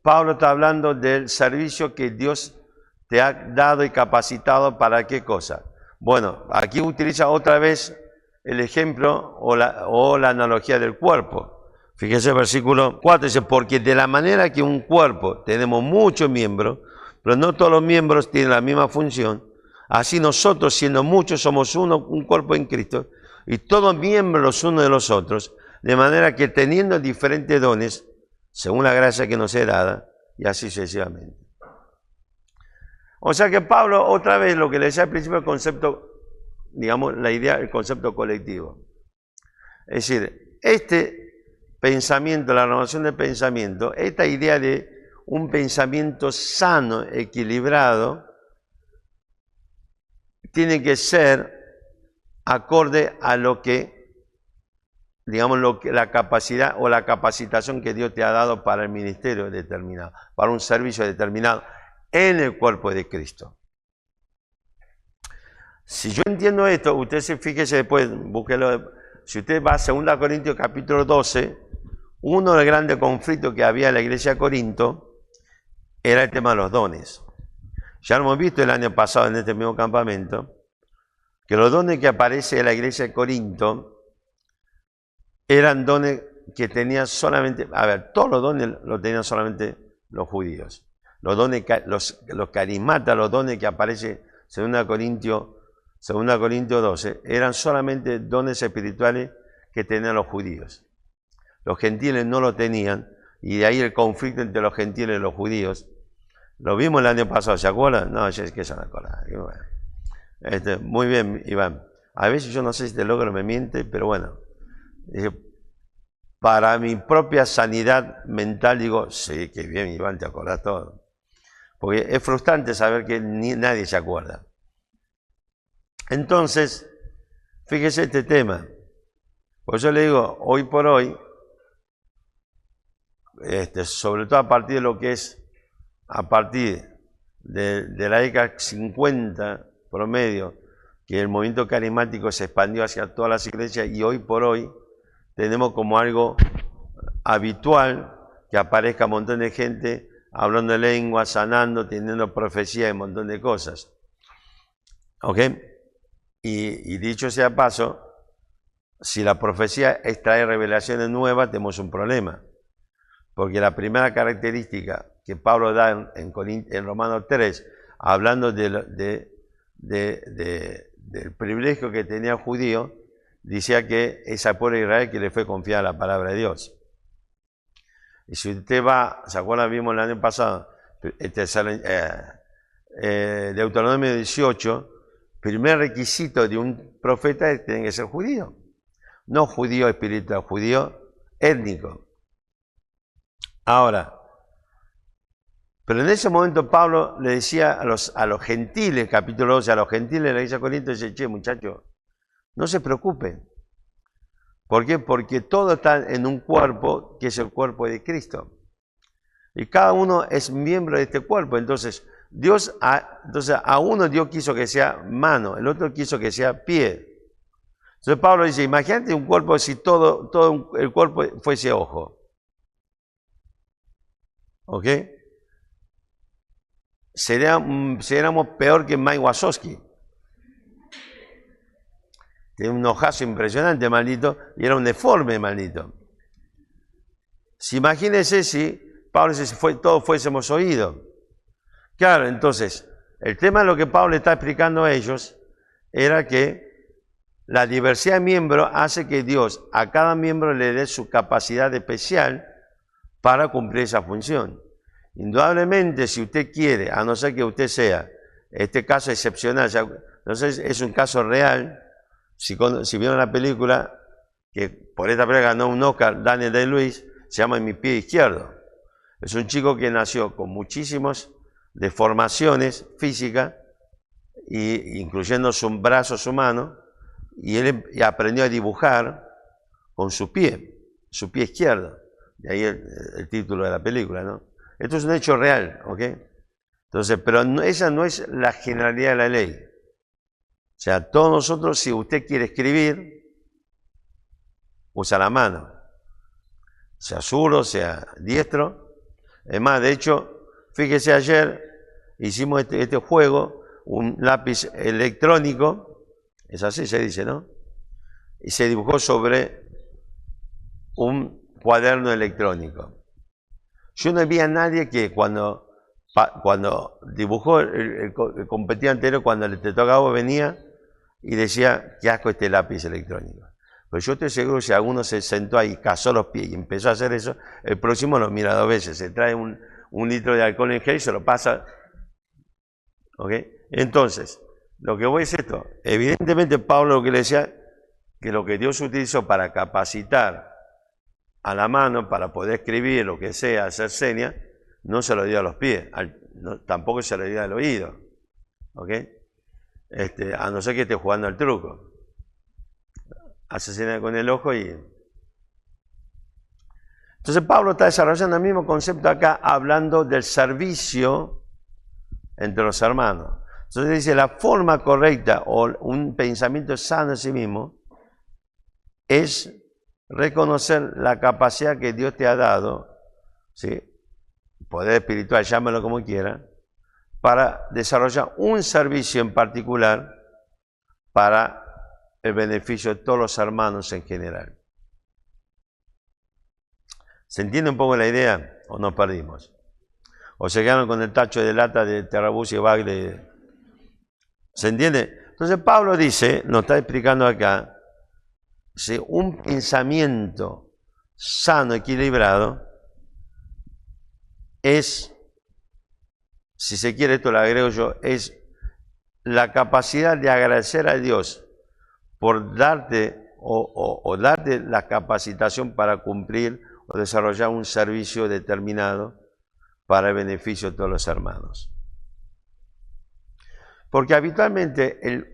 Pablo está hablando del servicio que Dios te ha dado y capacitado para qué cosa. Bueno, aquí utiliza otra vez el ejemplo o la analogía del cuerpo. Fíjense el versículo 4, dice, porque de la manera que un cuerpo tenemos muchos miembros, pero no todos los miembros tienen la misma función, así nosotros, siendo muchos, somos un cuerpo en Cristo, y todos miembros los unos de los otros, de manera que teniendo diferentes dones, según la gracia que nos es dada, y así sucesivamente. O sea que Pablo, otra vez, lo que le decía al principio, el concepto, digamos, la idea, el concepto colectivo. Es decir, este pensamiento, la renovación del pensamiento, esta idea de un pensamiento sano, equilibrado, tiene que ser acorde a lo que, digamos, la capacidad o la capacitación que Dios te ha dado para el ministerio determinado, para un servicio determinado en el cuerpo de Cristo. Si yo entiendo esto, usted fíjese después, búsquelo, si usted va a 2 Corintios capítulo 12, uno de los grandes conflictos que había en la iglesia de Corinto era el tema de los dones. Ya lo hemos visto el año pasado en este mismo campamento, que los dones que aparecen en la iglesia de Corinto eran dones que tenían solamente, todos los dones los tenían solamente los judíos. Los dones, los carismatas, los dones que aparecen en 2 Corintios 12, eran solamente dones espirituales que tenían los judíos. Los gentiles no lo tenían, y de ahí el conflicto entre los gentiles y los judíos. Lo vimos el año pasado, ¿se acuerdan? No, es que se me acuerda. Muy bien, Iván. A veces yo no sé si te logro, me miente, pero bueno. Para mi propia sanidad mental digo, sí, qué bien, Iván, te acordás todo. Porque es frustrante saber que nadie se acuerda. Entonces, fíjese este tema. Por eso le digo, hoy por hoy, sobre todo a partir de lo que es, a partir de la década 50 promedio, que el movimiento carismático se expandió hacia todas las iglesias y hoy por hoy tenemos como algo habitual que aparezca un montón de gente hablando de lenguas, sanando, teniendo profecía y un montón de cosas. ¿Ok? Y dicho sea paso, si la profecía extrae revelaciones nuevas, tenemos un problema. Porque la primera característica que Pablo da en Romanos 3, hablando del privilegio que tenía el judío, decía que es al pueblo de Israel que le fue confiada la palabra de Dios. Y si usted va, ¿se acuerdan? Vimos el año pasado, Deuteronomio 18, primer requisito de un profeta es que tiene que ser judío. No judío espiritual, judío étnico. Ahora, pero en ese momento Pablo le decía a los gentiles, capítulo 12, a los gentiles de la iglesia de Corinto, dice, che, muchachos, no se preocupen. ¿Por qué? Porque todo está en un cuerpo que es el cuerpo de Cristo. Y cada uno es miembro de este cuerpo. Entonces, a uno Dios quiso que sea mano, el otro quiso que sea pie. Entonces Pablo dice, imagínate un cuerpo si todo el cuerpo fuese ojo. ¿Ok? Seríamos peor que Mike Wazowski. Tiene un ojazo impresionante, maldito, y era un deforme, maldito. Imagínense si Pablo dice, todos fuésemos oídos. Claro, entonces, el tema de lo que Pablo está explicando a ellos era que la diversidad de miembros hace que Dios a cada miembro le dé su capacidad especial para cumplir esa función. Indudablemente, si usted quiere, a no ser que usted sea, este caso excepcional, no sé, es un caso real. Si vieron la película, que por esta película ganó un Oscar, Daniel Day-Lewis, se llama Mi pie izquierdo. Es un chico que nació con muchísimas deformaciones físicas, incluyendo sus brazos humanos, y él aprendió a dibujar con su pie izquierdo. De ahí el título de la película, ¿no? Esto es un hecho real, ¿ok? Entonces, pero esa no es la generalidad de la ley. O sea, todos nosotros, si usted quiere escribir, usa la mano. Sea zurdo, sea diestro. Es más, de hecho, fíjese, ayer hicimos este juego, un lápiz electrónico, es así se dice, ¿no? Y se dibujó sobre un cuaderno electrónico. Yo no vi a nadie que cuando dibujó el competidor anterior, cuando te tocaba venía y decía, qué asco este lápiz electrónico. Pues yo estoy seguro que si alguno se sentó ahí, cazó los pies y empezó a hacer eso, el próximo lo mira 2 veces, se trae un litro de alcohol en gel y se lo pasa. ¿Ok? Entonces, lo que voy es esto. Evidentemente Pablo lo que le decía, que lo que Dios utilizó para capacitar a la mano, para poder escribir lo que sea, hacer señas, no se lo dio a los pies, tampoco se lo dio al oído. ¿Ok? A no ser que esté jugando al truco. Hace señas con el ojo y... Entonces Pablo está desarrollando el mismo concepto acá, hablando del servicio entre los hermanos. Entonces dice, la forma correcta o un pensamiento sano en sí mismo es reconocer la capacidad que Dios te ha dado, ¿sí? Poder espiritual, llámalo como quiera, para desarrollar un servicio en particular para el beneficio de todos los hermanos en general. ¿Se entiende un poco la idea o nos perdimos? ¿O se quedaron con el tacho de lata de Terrabuzzi y Bagle? ¿Se entiende? Entonces Pablo dice, nos está explicando acá, si un pensamiento sano, equilibrado, es, si se quiere, esto lo agrego yo, es la capacidad de agradecer a Dios por darte o darte la capacitación para cumplir o desarrollar un servicio determinado para el beneficio de todos los hermanos. Porque habitualmente el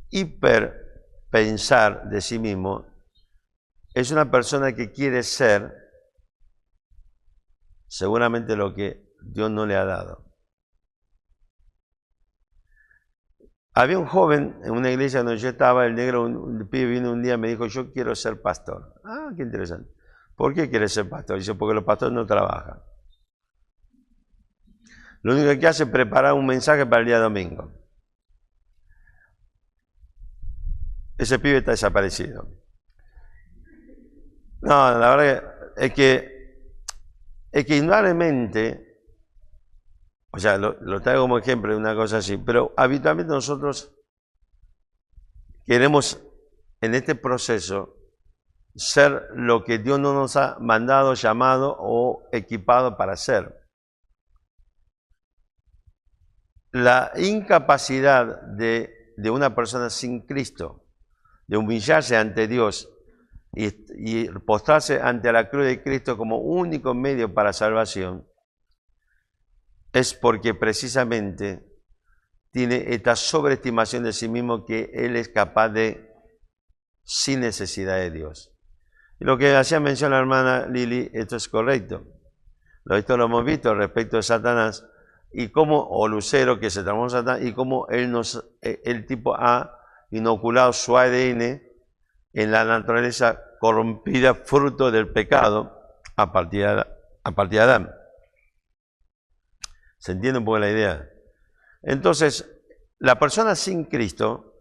hiperpensar de sí mismo es una persona que quiere ser seguramente lo que Dios no le ha dado. Había un joven en una iglesia donde yo estaba, el negro, un pibe vino un día y me dijo, yo quiero ser pastor. Ah, qué interesante. ¿Por qué quieres ser pastor? Dice, porque los pastores no trabajan. Lo único que hace es preparar un mensaje para el día domingo. Ese pibe está desaparecido. No, la verdad es que indudablemente, o sea, lo traigo como ejemplo de una cosa así, pero habitualmente nosotros queremos en este proceso ser lo que Dios no nos ha mandado, llamado o equipado para ser. La incapacidad de una persona sin Cristo, de humillarse ante Dios y postrarse ante la cruz de Cristo como único medio para salvación, es porque precisamente tiene esta sobreestimación de sí mismo que él es capaz de sin necesidad de Dios. Y lo que hacía mención la hermana Lili, esto es correcto. Esto lo hemos visto respecto de Satanás y cómo, o Lucero que se transformó en Satanás, y cómo el tipo ha inoculado su ADN en la naturaleza corrompida, fruto del pecado, a partir de Adán. ¿Se entiende un poco la idea? Entonces, la persona sin Cristo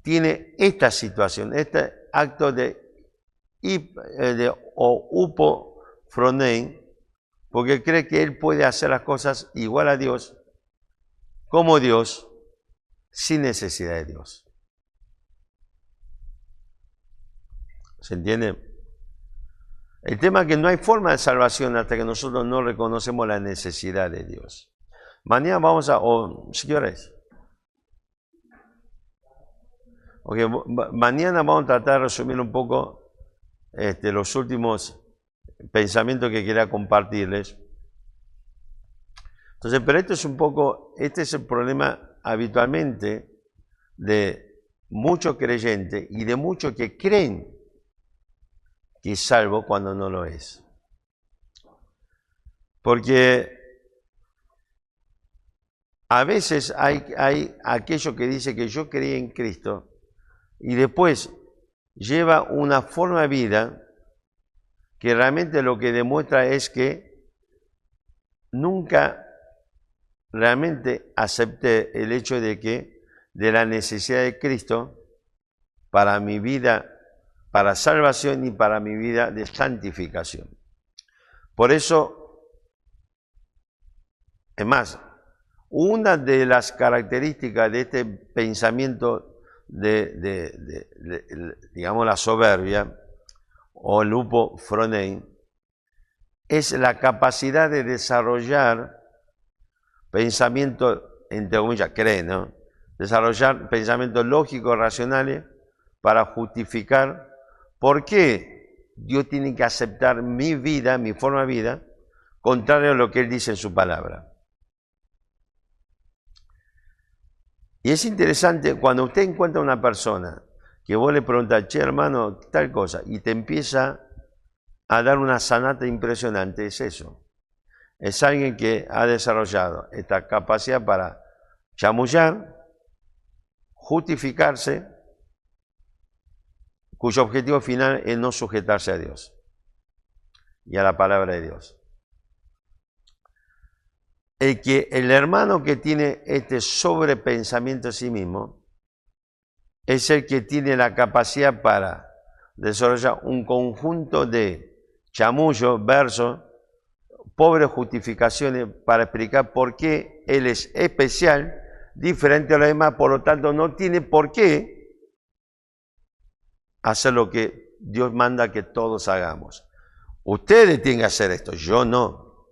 tiene esta situación, este acto de upo fronein, porque cree que él puede hacer las cosas igual a Dios, como Dios, sin necesidad de Dios. ¿Se entiende? El tema es que no hay forma de salvación hasta que nosotros no reconocemos la necesidad de Dios. Mañana vamos a, ¿qué hora es? Okay, mañana vamos a tratar de resumir un poco los últimos pensamientos que quería compartirles. Entonces, pero este es el problema habitualmente de muchos creyentes y de muchos que creen que es salvo cuando no lo es. Porque a veces hay aquello que dice que yo creí en Cristo y después lleva una forma de vida que realmente lo que demuestra es que nunca realmente acepté el hecho de la necesidad de Cristo para mi vida, para salvación y para mi vida de santificación. Por eso, es más, una de las características de este pensamiento digamos, la soberbia, o el upo fronein, es la capacidad de desarrollar pensamientos, entre comillas, ¿no? Desarrollar pensamientos lógicos, racionales, para justificar por qué Dios tiene que aceptar mi vida, mi forma de vida, contrario a lo que Él dice en su palabra. Y es interesante cuando usted encuentra una persona que vos le preguntas, che hermano, tal cosa, y te empieza a dar una sanata impresionante, es eso. Es alguien que ha desarrollado esta capacidad para chamullar, justificarse, cuyo objetivo final es no sujetarse a Dios y a la palabra de Dios. El hermano que tiene este sobrepensamiento de sí mismo es el que tiene la capacidad para desarrollar un conjunto de chamullos, versos, pobres justificaciones para explicar por qué él es especial, diferente a los demás, por lo tanto no tiene por qué hacer lo que Dios manda que todos hagamos. Ustedes tienen que hacer esto, yo no.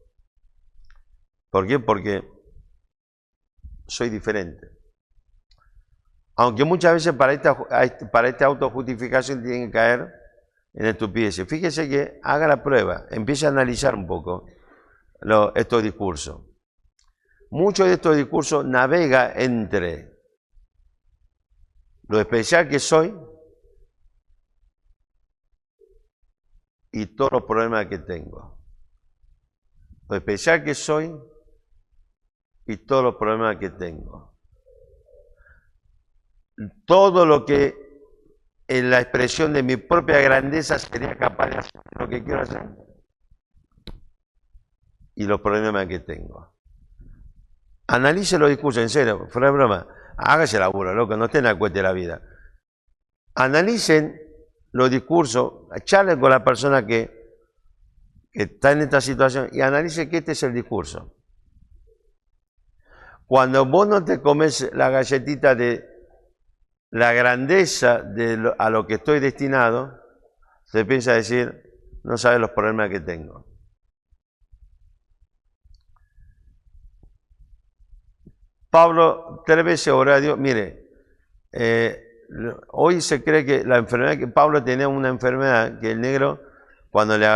¿Por qué? Porque soy diferente. Aunque muchas veces para esta autojustificación tienen que caer en estupideces. Fíjese que haga la prueba, empiece a analizar un poco estos discursos. Muchos de estos discursos navega entre lo especial que soy y todos los problemas que tengo. Lo especial que soy y todos los problemas que tengo. todo lo que en la expresión de mi propia grandeza sería capaz de hacer lo que quiero hacer y los problemas que tengo. Analice los discursos, en serio, fuera de broma. Hágase laburo, loco, no estén al cuete de la vida. Analicen los discursos, charlen con la persona que está en esta situación y analice que este es el discurso. Cuando vos no te comes la galletita de la grandeza a lo que estoy destinado, se piensa decir, no sabes los problemas que tengo. Pablo 3 veces oró a Dios. Mire, hoy se cree que la enfermedad, que Pablo tenía una enfermedad, que el negro cuando le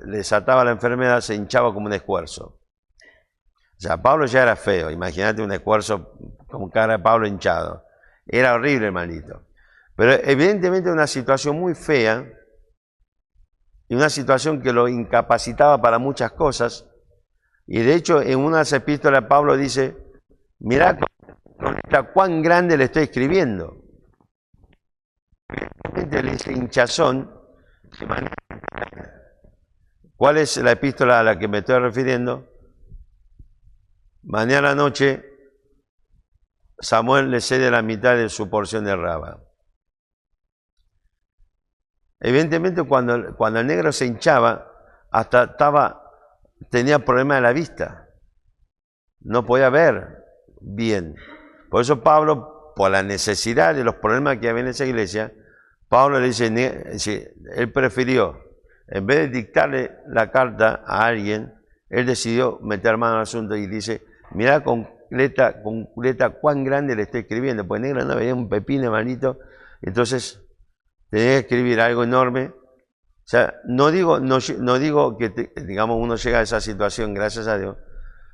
desataba la enfermedad, se hinchaba como un escuerzo. O sea, Pablo ya era feo, imagínate un escuerzo con cara de Pablo hinchado. Era horrible, hermanito. Pero evidentemente una situación muy fea, y una situación que lo incapacitaba para muchas cosas. Y de hecho, en una de las epístolas Pablo dice, mirá con esta cuán grande le estoy escribiendo. Evidentemente le dice hinchazón. ¿Cuál es la epístola a la que me estoy refiriendo? Mañana noche, Samuel le cede la mitad de su porción de Raba. Evidentemente, cuando el negro se hinchaba, hasta tenía problemas de la vista. No podía ver bien. Por eso Pablo, por la necesidad de los problemas que había en esa iglesia, Pablo le dice, él prefirió, en vez de dictarle la carta a alguien, él decidió meter mano al asunto y dice, mirá con letra cuán grande le estoy escribiendo, porque negro no veía un pepino malito, entonces tenía que escribir algo enorme. O sea, no digo que digamos uno llega a esa situación, gracias a Dios,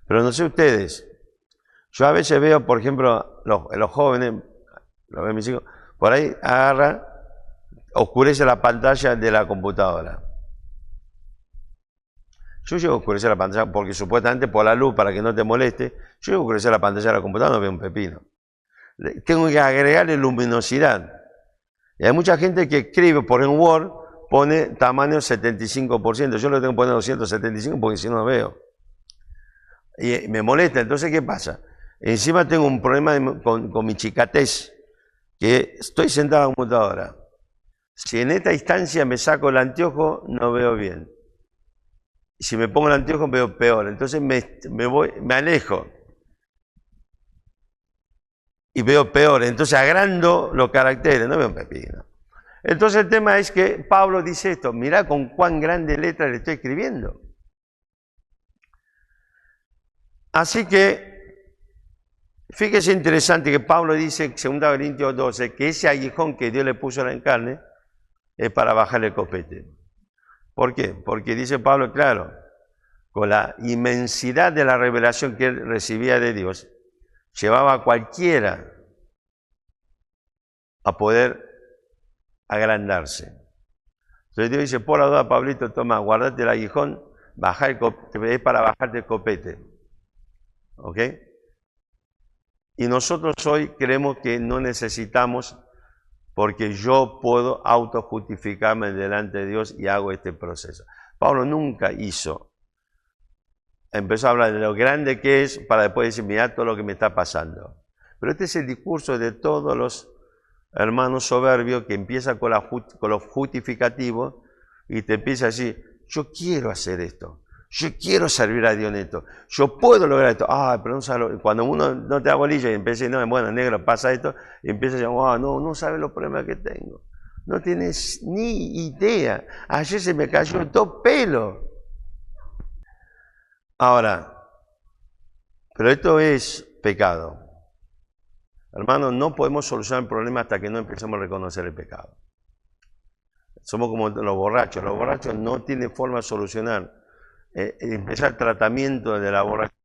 pero no sé ustedes, yo a veces veo, por ejemplo, los jóvenes, lo ven mis hijos, por ahí agarra, oscurece la pantalla de la computadora. Yo llego a oscurecer la pantalla porque supuestamente por la luz, para que no te moleste, yo llego a oscurecer la pantalla de la computadora, no veo un pepino. Tengo que agregarle luminosidad. Y hay mucha gente que escribe por en Word, pone tamaño 75%. Yo lo tengo que poner 275 porque si no lo veo. Y me molesta. Entonces, ¿qué pasa? Encima tengo un problema con mi chicatez, que estoy sentado en la computadora. Si en esta instancia me saco el anteojo, no veo bien. Si me pongo el anteojo, veo peor. Entonces me alejo. Y veo peor. Entonces agrando los caracteres, no veo un pepino. Entonces el tema es que Pablo dice esto, mirá con cuán grande letra le estoy escribiendo. Así que, fíjese interesante que Pablo dice en 2 Corintios 12 que ese aguijón que Dios le puso en la carne es para bajarle el copete. ¿Por qué? Porque dice Pablo, claro, con la inmensidad de la revelación que él recibía de Dios, llevaba a cualquiera a poder agrandarse. Entonces Dios dice, por la duda, Pablito, toma, guardate el aguijón, baja el copete, es para bajarte el copete. ¿Ok? Y nosotros hoy creemos que no necesitamos, porque yo puedo autojustificarme delante de Dios y hago este proceso. Pablo nunca empezó a hablar de lo grande que es para después decir, mirá todo lo que me está pasando. Pero este es el discurso de todos los hermanos soberbios que empieza con los justificativos y te empieza a decir, yo quiero hacer esto, yo quiero servir a Dios en esto, yo puedo lograr esto. Pero no sabes, cuando uno no te da bolilla y empieza a decir, no, bueno, negro, pasa esto, y empieza a decir, no sabes los problemas que tengo, no tienes ni idea, ayer se me cayó todo pelo. Ahora, pero esto es pecado. Hermanos, no podemos solucionar el problema hasta que no empecemos a reconocer el pecado. Somos como los borrachos. Los borrachos no tienen forma de solucionar. Empezar el tratamiento de la borrachera.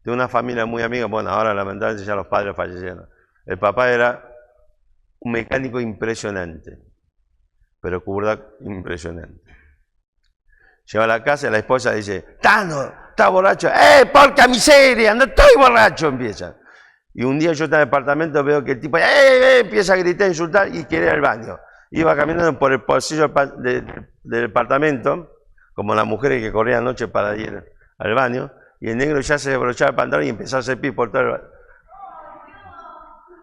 De una familia muy amiga, bueno, ahora lamentablemente ya los padres fallecieron. El papá era un mecánico impresionante, pero curda impresionante. Llega a la casa y la esposa dice, Tano, está borracho. Porca miseria, no estoy borracho, empieza. Y un día yo estaba en el departamento, veo que el tipo empieza a gritar, a insultar y quiere ir al baño. Iba caminando por el pasillo del departamento, como las mujeres que corrían anoche para ir al baño, y el negro ya se desabrochaba el pantalón y empezó a hacer pis por todo el baño.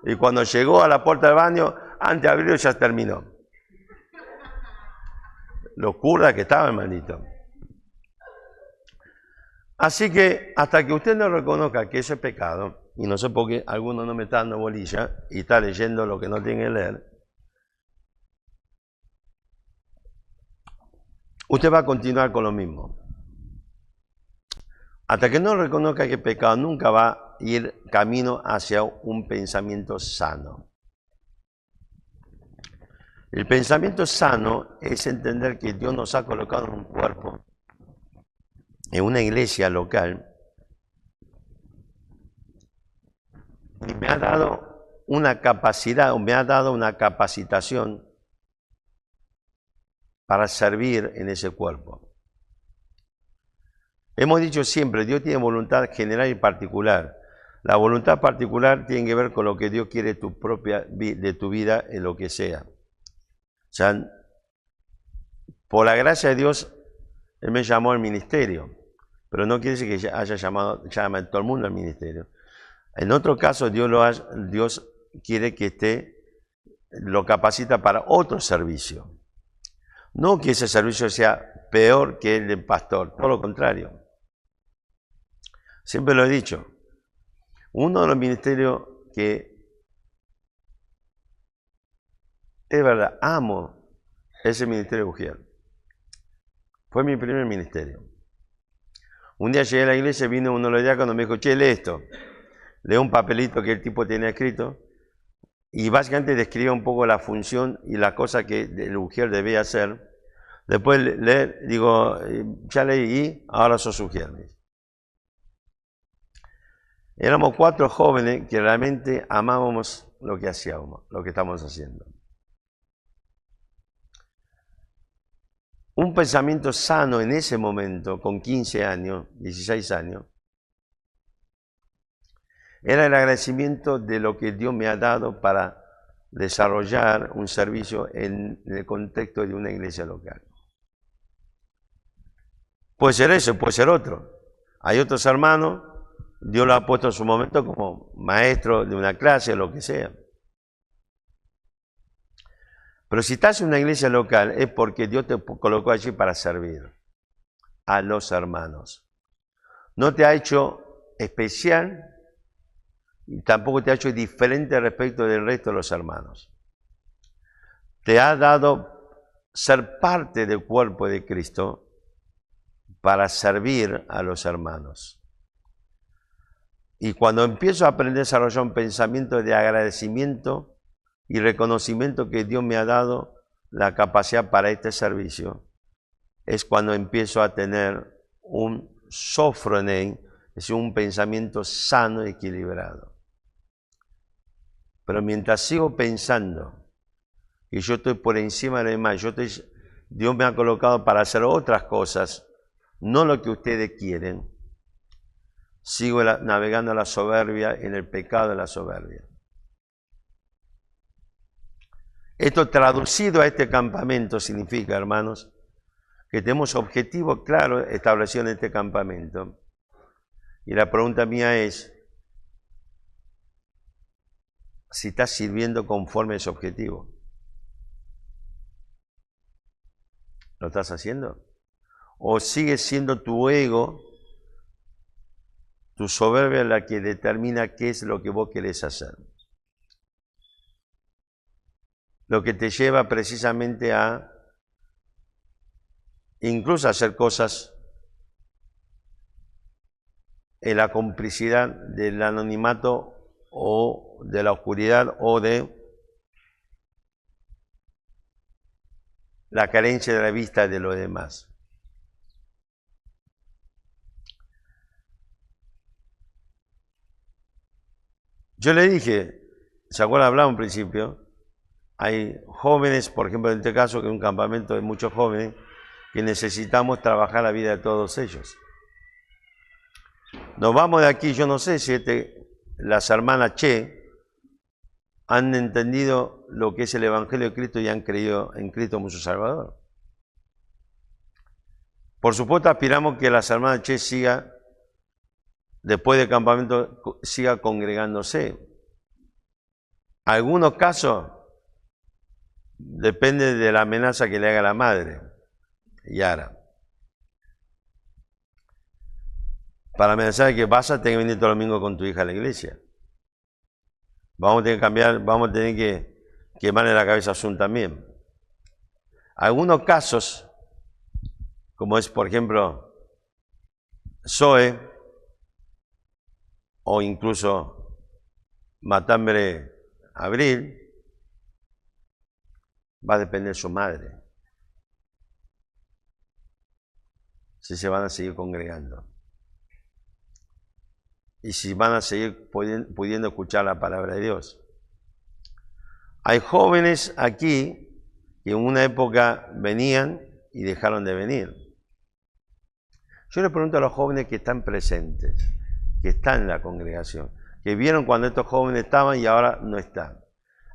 Y cuando llegó a la puerta del baño, antes de abrirlo ya terminó. Lo curda que estaba el maldito. Así que hasta que usted no reconozca que eso es pecado, y no sé por qué alguno no me está dando bolilla y está leyendo lo que no tiene que leer, usted va a continuar con lo mismo. Hasta que no reconozca que es pecado, nunca va a ir camino hacia un pensamiento sano. El pensamiento sano es entender que Dios nos ha colocado en un cuerpo, en una iglesia local, y me ha dado una capacidad, o me ha dado una capacitación para servir en ese cuerpo. Hemos dicho siempre, Dios tiene voluntad general y particular. La voluntad particular tiene que ver con lo que Dios quiere de tu vida en lo que sea. O sea, por la gracia de Dios, Él me llamó al ministerio, pero no quiere decir que haya llama a todo el mundo al ministerio. En otro caso, Dios quiere que lo capacita para otro servicio. No que ese servicio sea peor que el del pastor, todo lo contrario. Siempre lo he dicho, uno de los ministerios que es verdad, amo ese ministerio de Ujier. Fue mi primer ministerio. Un día llegué a la iglesia, vino uno de los diáconos y me dijo, che, lee esto. Lee un papelito que el tipo tenía escrito y básicamente describía un poco la función y la cosa que el Ujier debía hacer. Después leer, digo, ya leí y ahora sos Ujier. Éramos 4 jóvenes que realmente amábamos lo que hacíamos, lo que estamos haciendo. Un pensamiento sano en ese momento, con 15 años, 16 años, era el agradecimiento de lo que Dios me ha dado para desarrollar un servicio en el contexto de una iglesia local. Puede ser eso, puede ser otro. Hay otros hermanos, Dios lo ha puesto en su momento como maestro de una clase o lo que sea. Pero si estás en una iglesia local es porque Dios te colocó allí para servir a los hermanos. No te ha hecho especial y tampoco te ha hecho diferente respecto del resto de los hermanos. Te ha dado ser parte del cuerpo de Cristo para servir a los hermanos. Y cuando empiezo a aprender a desarrollar un pensamiento de agradecimiento y reconocimiento que Dios me ha dado la capacidad para este servicio, es cuando empiezo a tener un sofronei, es decir, un pensamiento sano y equilibrado. Pero mientras sigo pensando que yo estoy por encima de lo demás, Dios me ha colocado para hacer otras cosas, no lo que ustedes quieren, sigo navegando la soberbia en el pecado de la soberbia. Esto traducido a este campamento significa, hermanos, que tenemos objetivos claros establecidos en este campamento. Y la pregunta mía es, si estás sirviendo conforme a ese objetivo. ¿Lo estás haciendo? ¿O sigue siendo tu ego, tu soberbia la que determina qué es lo que vos querés hacer? Lo que te lleva precisamente a incluso hacer cosas en la complicidad del anonimato o de la oscuridad o de la carencia de la vista de los demás. Yo le dije, ¿se acuerdan? Hablaba en principio, hay jóvenes, por ejemplo en este caso, que es un campamento de muchos jóvenes, que necesitamos trabajar la vida de todos ellos. Nos vamos de aquí, yo no sé si las hermanas Che han entendido lo que es el Evangelio de Cristo y han creído en Cristo como su Salvador. Por supuesto, aspiramos que las hermanas Che siga, después del campamento, siga congregándose. Algunos casos depende de la amenaza que le haga la madre, Yara. Para amenazar que vas a tener que venir todo el domingo con tu hija a la iglesia. Vamos a tener que cambiar, vamos a tener que quemarle la cabeza a Sun también. Algunos casos, como es por ejemplo Zoe, o incluso Matambre Abril, va a depender de su madre, si se van a seguir congregando y si van a seguir pudiendo escuchar la palabra de Dios. Hay jóvenes aquí que en una época venían y dejaron de venir. Yo le pregunto a los jóvenes que están presentes, que están en la congregación, que vieron cuando estos jóvenes estaban y ahora no están.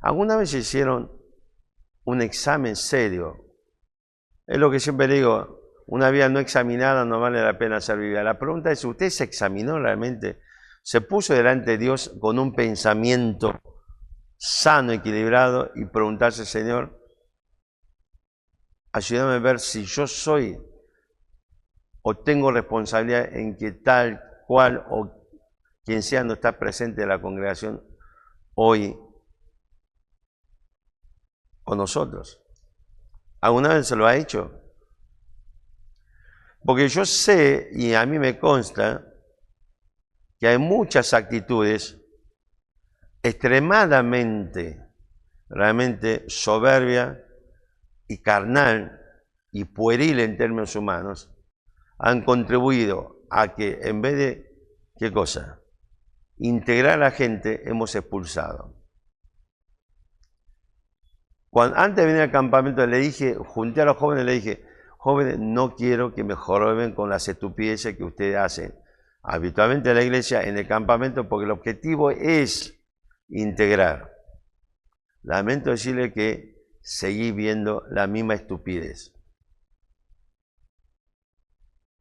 ¿Alguna vez hicieron un examen serio? Es lo que siempre digo, una vida no examinada no vale la pena ser vivida. La pregunta es, ¿usted se examinó realmente? ¿Se puso delante de Dios con un pensamiento sano, equilibrado y preguntarse, Señor, ayúdame a ver si yo soy o tengo responsabilidad en que tal cual o quien sea no está presente en la congregación hoy o nosotros? ¿Alguna vez se lo ha hecho? Porque yo sé, y a mí me consta, que hay muchas actitudes extremadamente, realmente soberbia y carnal y pueril en términos humanos, han contribuido a que en vez de, ¿qué cosa?, integrar a la gente, hemos expulsado. Antes de venir al campamento le dije, junté a los jóvenes, le dije, jóvenes, no quiero que me joroben con las estupideces que ustedes hacen habitualmente en la iglesia, en el campamento, porque el objetivo es integrar. Lamento decirle que seguí viendo la misma estupidez.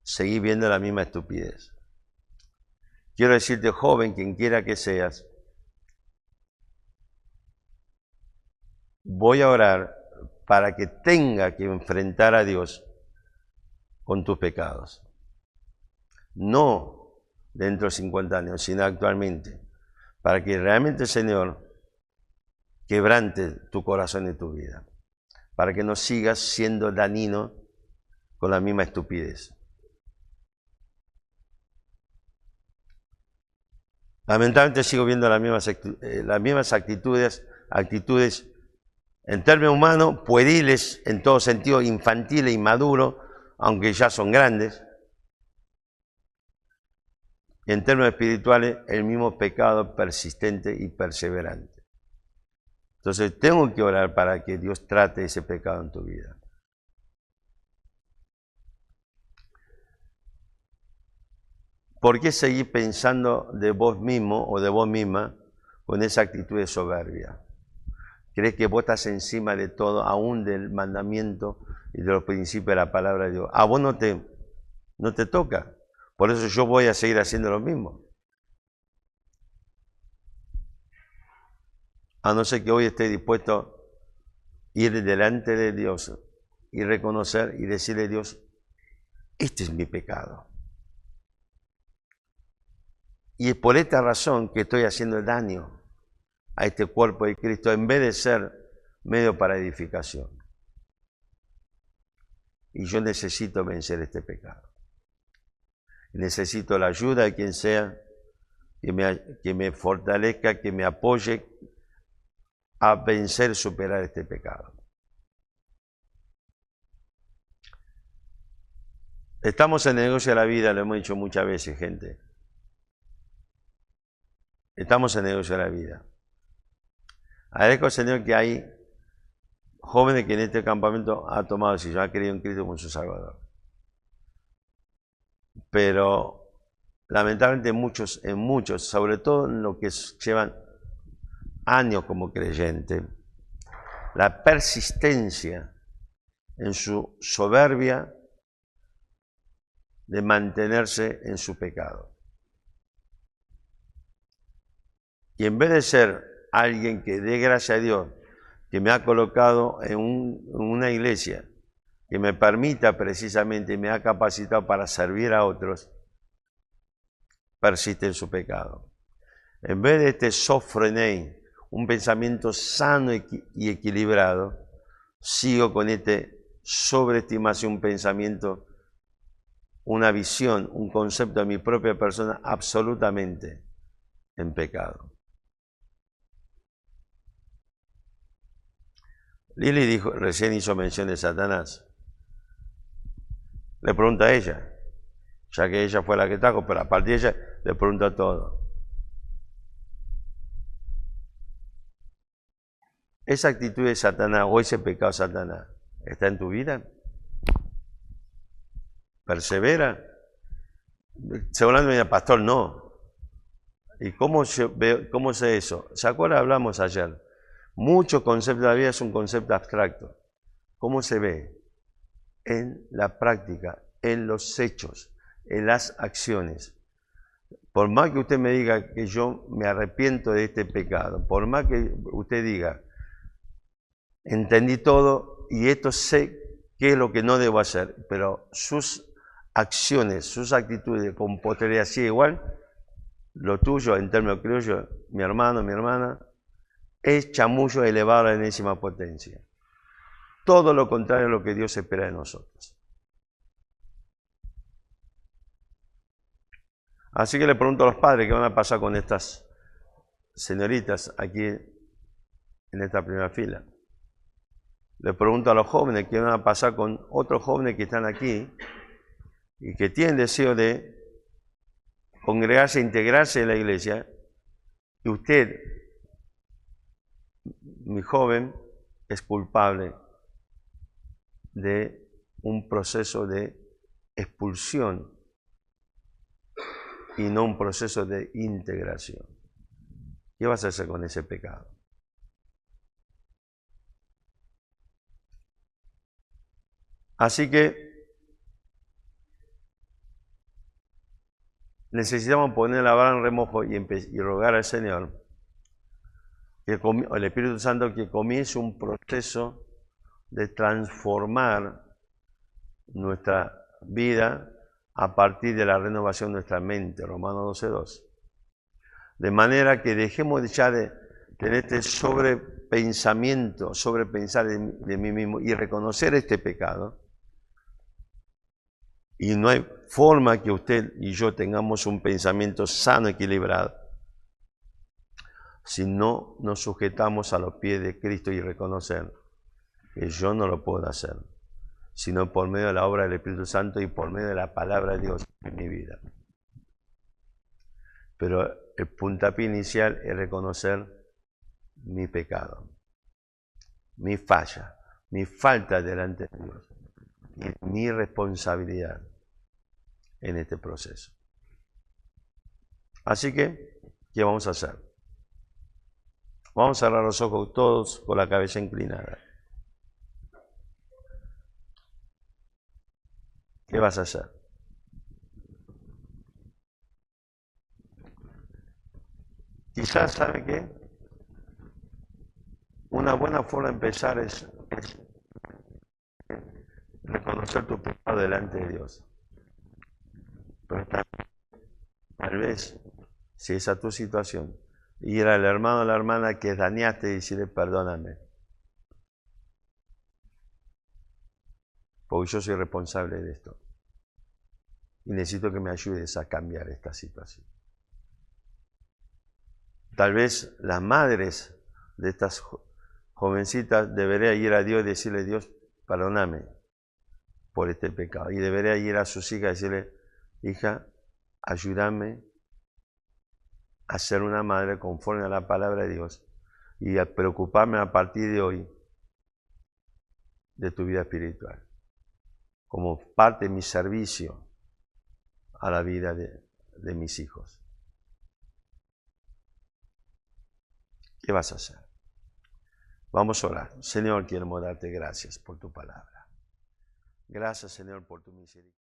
Seguí viendo la misma estupidez. Quiero decirte, joven, quien quiera que seas, voy a orar para que tenga que enfrentar a Dios con tus pecados. No dentro de 50 años, sino actualmente, para que realmente el Señor quebrante tu corazón y tu vida, para que no sigas siendo dañino con la misma estupidez. Lamentablemente sigo viendo las mismas actitudes en términos humanos, pueriles, en todo sentido, infantiles, inmaduros, aunque ya son grandes. En términos espirituales, el mismo pecado persistente y perseverante. Entonces, tengo que orar para que Dios trate ese pecado en tu vida. ¿Por qué seguir pensando de vos mismo o de vos misma con esa actitud de soberbia? ¿Crees que vos estás encima de todo, aún del mandamiento y de los principios de la palabra de Dios? A vos no te toca. Por eso yo voy a seguir haciendo lo mismo. A no ser que hoy esté dispuesto a ir delante de Dios y reconocer y decirle a Dios, este es mi pecado. Y es por esta razón que estoy haciendo daño a este cuerpo de Cristo en vez de ser medio para edificación. Y yo necesito vencer este pecado. Necesito la ayuda de quien sea que me fortalezca, que me apoye a vencer, superar este pecado. Estamos en el negocio de la vida, lo hemos dicho muchas veces, gente. Estamos en el negocio de la vida. Agradezco al Señor que hay jóvenes que en este campamento han tomado decisión, han creído en Cristo como su Salvador. Pero lamentablemente en muchos, sobre todo en los que llevan años como creyente, la persistencia en su soberbia de mantenerse en su pecado. Y en vez de ser alguien que dé gracias a Dios, que me ha colocado en una iglesia, que me permita precisamente y me ha capacitado para servir a otros, persiste en su pecado. En vez de este sofrenei, un pensamiento sano y equilibrado, sigo con este sobreestimación, un pensamiento, una visión, un concepto de mi propia persona absolutamente en pecado. Lili dijo, recién hizo mención de Satanás. Le pregunta a ella, ya que ella fue la que trajo, pero a partir de ella le pregunta todo. ¿Esa actitud de Satanás o ese pecado de Satanás está en tu vida? ¿Persevera? Seguramente me dice, pastor, no. ¿Y cómo sé eso? ¿Se acuerdan? Hablamos ayer. Muchos conceptos de la vida es un concepto abstracto. ¿Cómo se ve? En la práctica, en los hechos, en las acciones. Por más que usted me diga que yo me arrepiento de este pecado, por más que usted diga, entendí todo y esto sé qué es lo que no debo hacer, pero sus acciones, sus actitudes con posterioridad sigue igual, lo tuyo en términos criollos, mi hermano, mi hermana, es chamullo elevado a la enésima potencia. Todo lo contrario a lo que Dios espera de nosotros. Así que le pregunto a los padres qué van a pasar con estas señoritas aquí en esta primera fila. Le pregunto a los jóvenes qué van a pasar con otros jóvenes que están aquí y que tienen deseo de congregarse, integrarse en la iglesia. Y usted, mi joven, es culpable de un proceso de expulsión y no un proceso de integración. ¿Qué vas a hacer con ese pecado? Así que necesitamos poner la vara en remojo y rogar al Señor, que el Espíritu Santo, que comience un proceso de transformar nuestra vida a partir de la renovación de nuestra mente, Romanos 12:2. De manera que dejemos ya de tener este sobrepensamiento, sobrepensar de mí mismo y reconocer este pecado. Y no hay forma que usted y yo tengamos un pensamiento sano, equilibrado, si no nos sujetamos a los pies de Cristo y reconocer que yo no lo puedo hacer, sino por medio de la obra del Espíritu Santo y por medio de la palabra de Dios en mi vida. Pero el puntapié inicial es reconocer mi pecado, mi falla, mi falta delante de Dios y mi responsabilidad en este proceso. Así que, ¿qué vamos a hacer? Vamos a cerrar los ojos todos con la cabeza inclinada. ¿Qué vas a hacer? Quizás, ¿sabe qué? Una buena forma de empezar es reconocer tu pecado delante de Dios. Pero tal vez, si esa es tu situación, ir al hermano o la hermana que dañaste y decirle perdóname, porque yo soy responsable de esto y necesito que me ayudes a cambiar esta situación. Tal vez las madres de estas jovencitas deberían ir a Dios y decirle, Dios, perdóname por este pecado. Y debería ir a sus hijas y decirle, hija, ayúdame a ser una madre conforme a la palabra de Dios y a preocuparme a partir de hoy de tu vida espiritual, como parte de mi servicio a la vida de mis hijos. ¿Qué vas a hacer? Vamos a orar. Señor, queremos darte gracias por tu palabra. Gracias, Señor, por tu misericordia.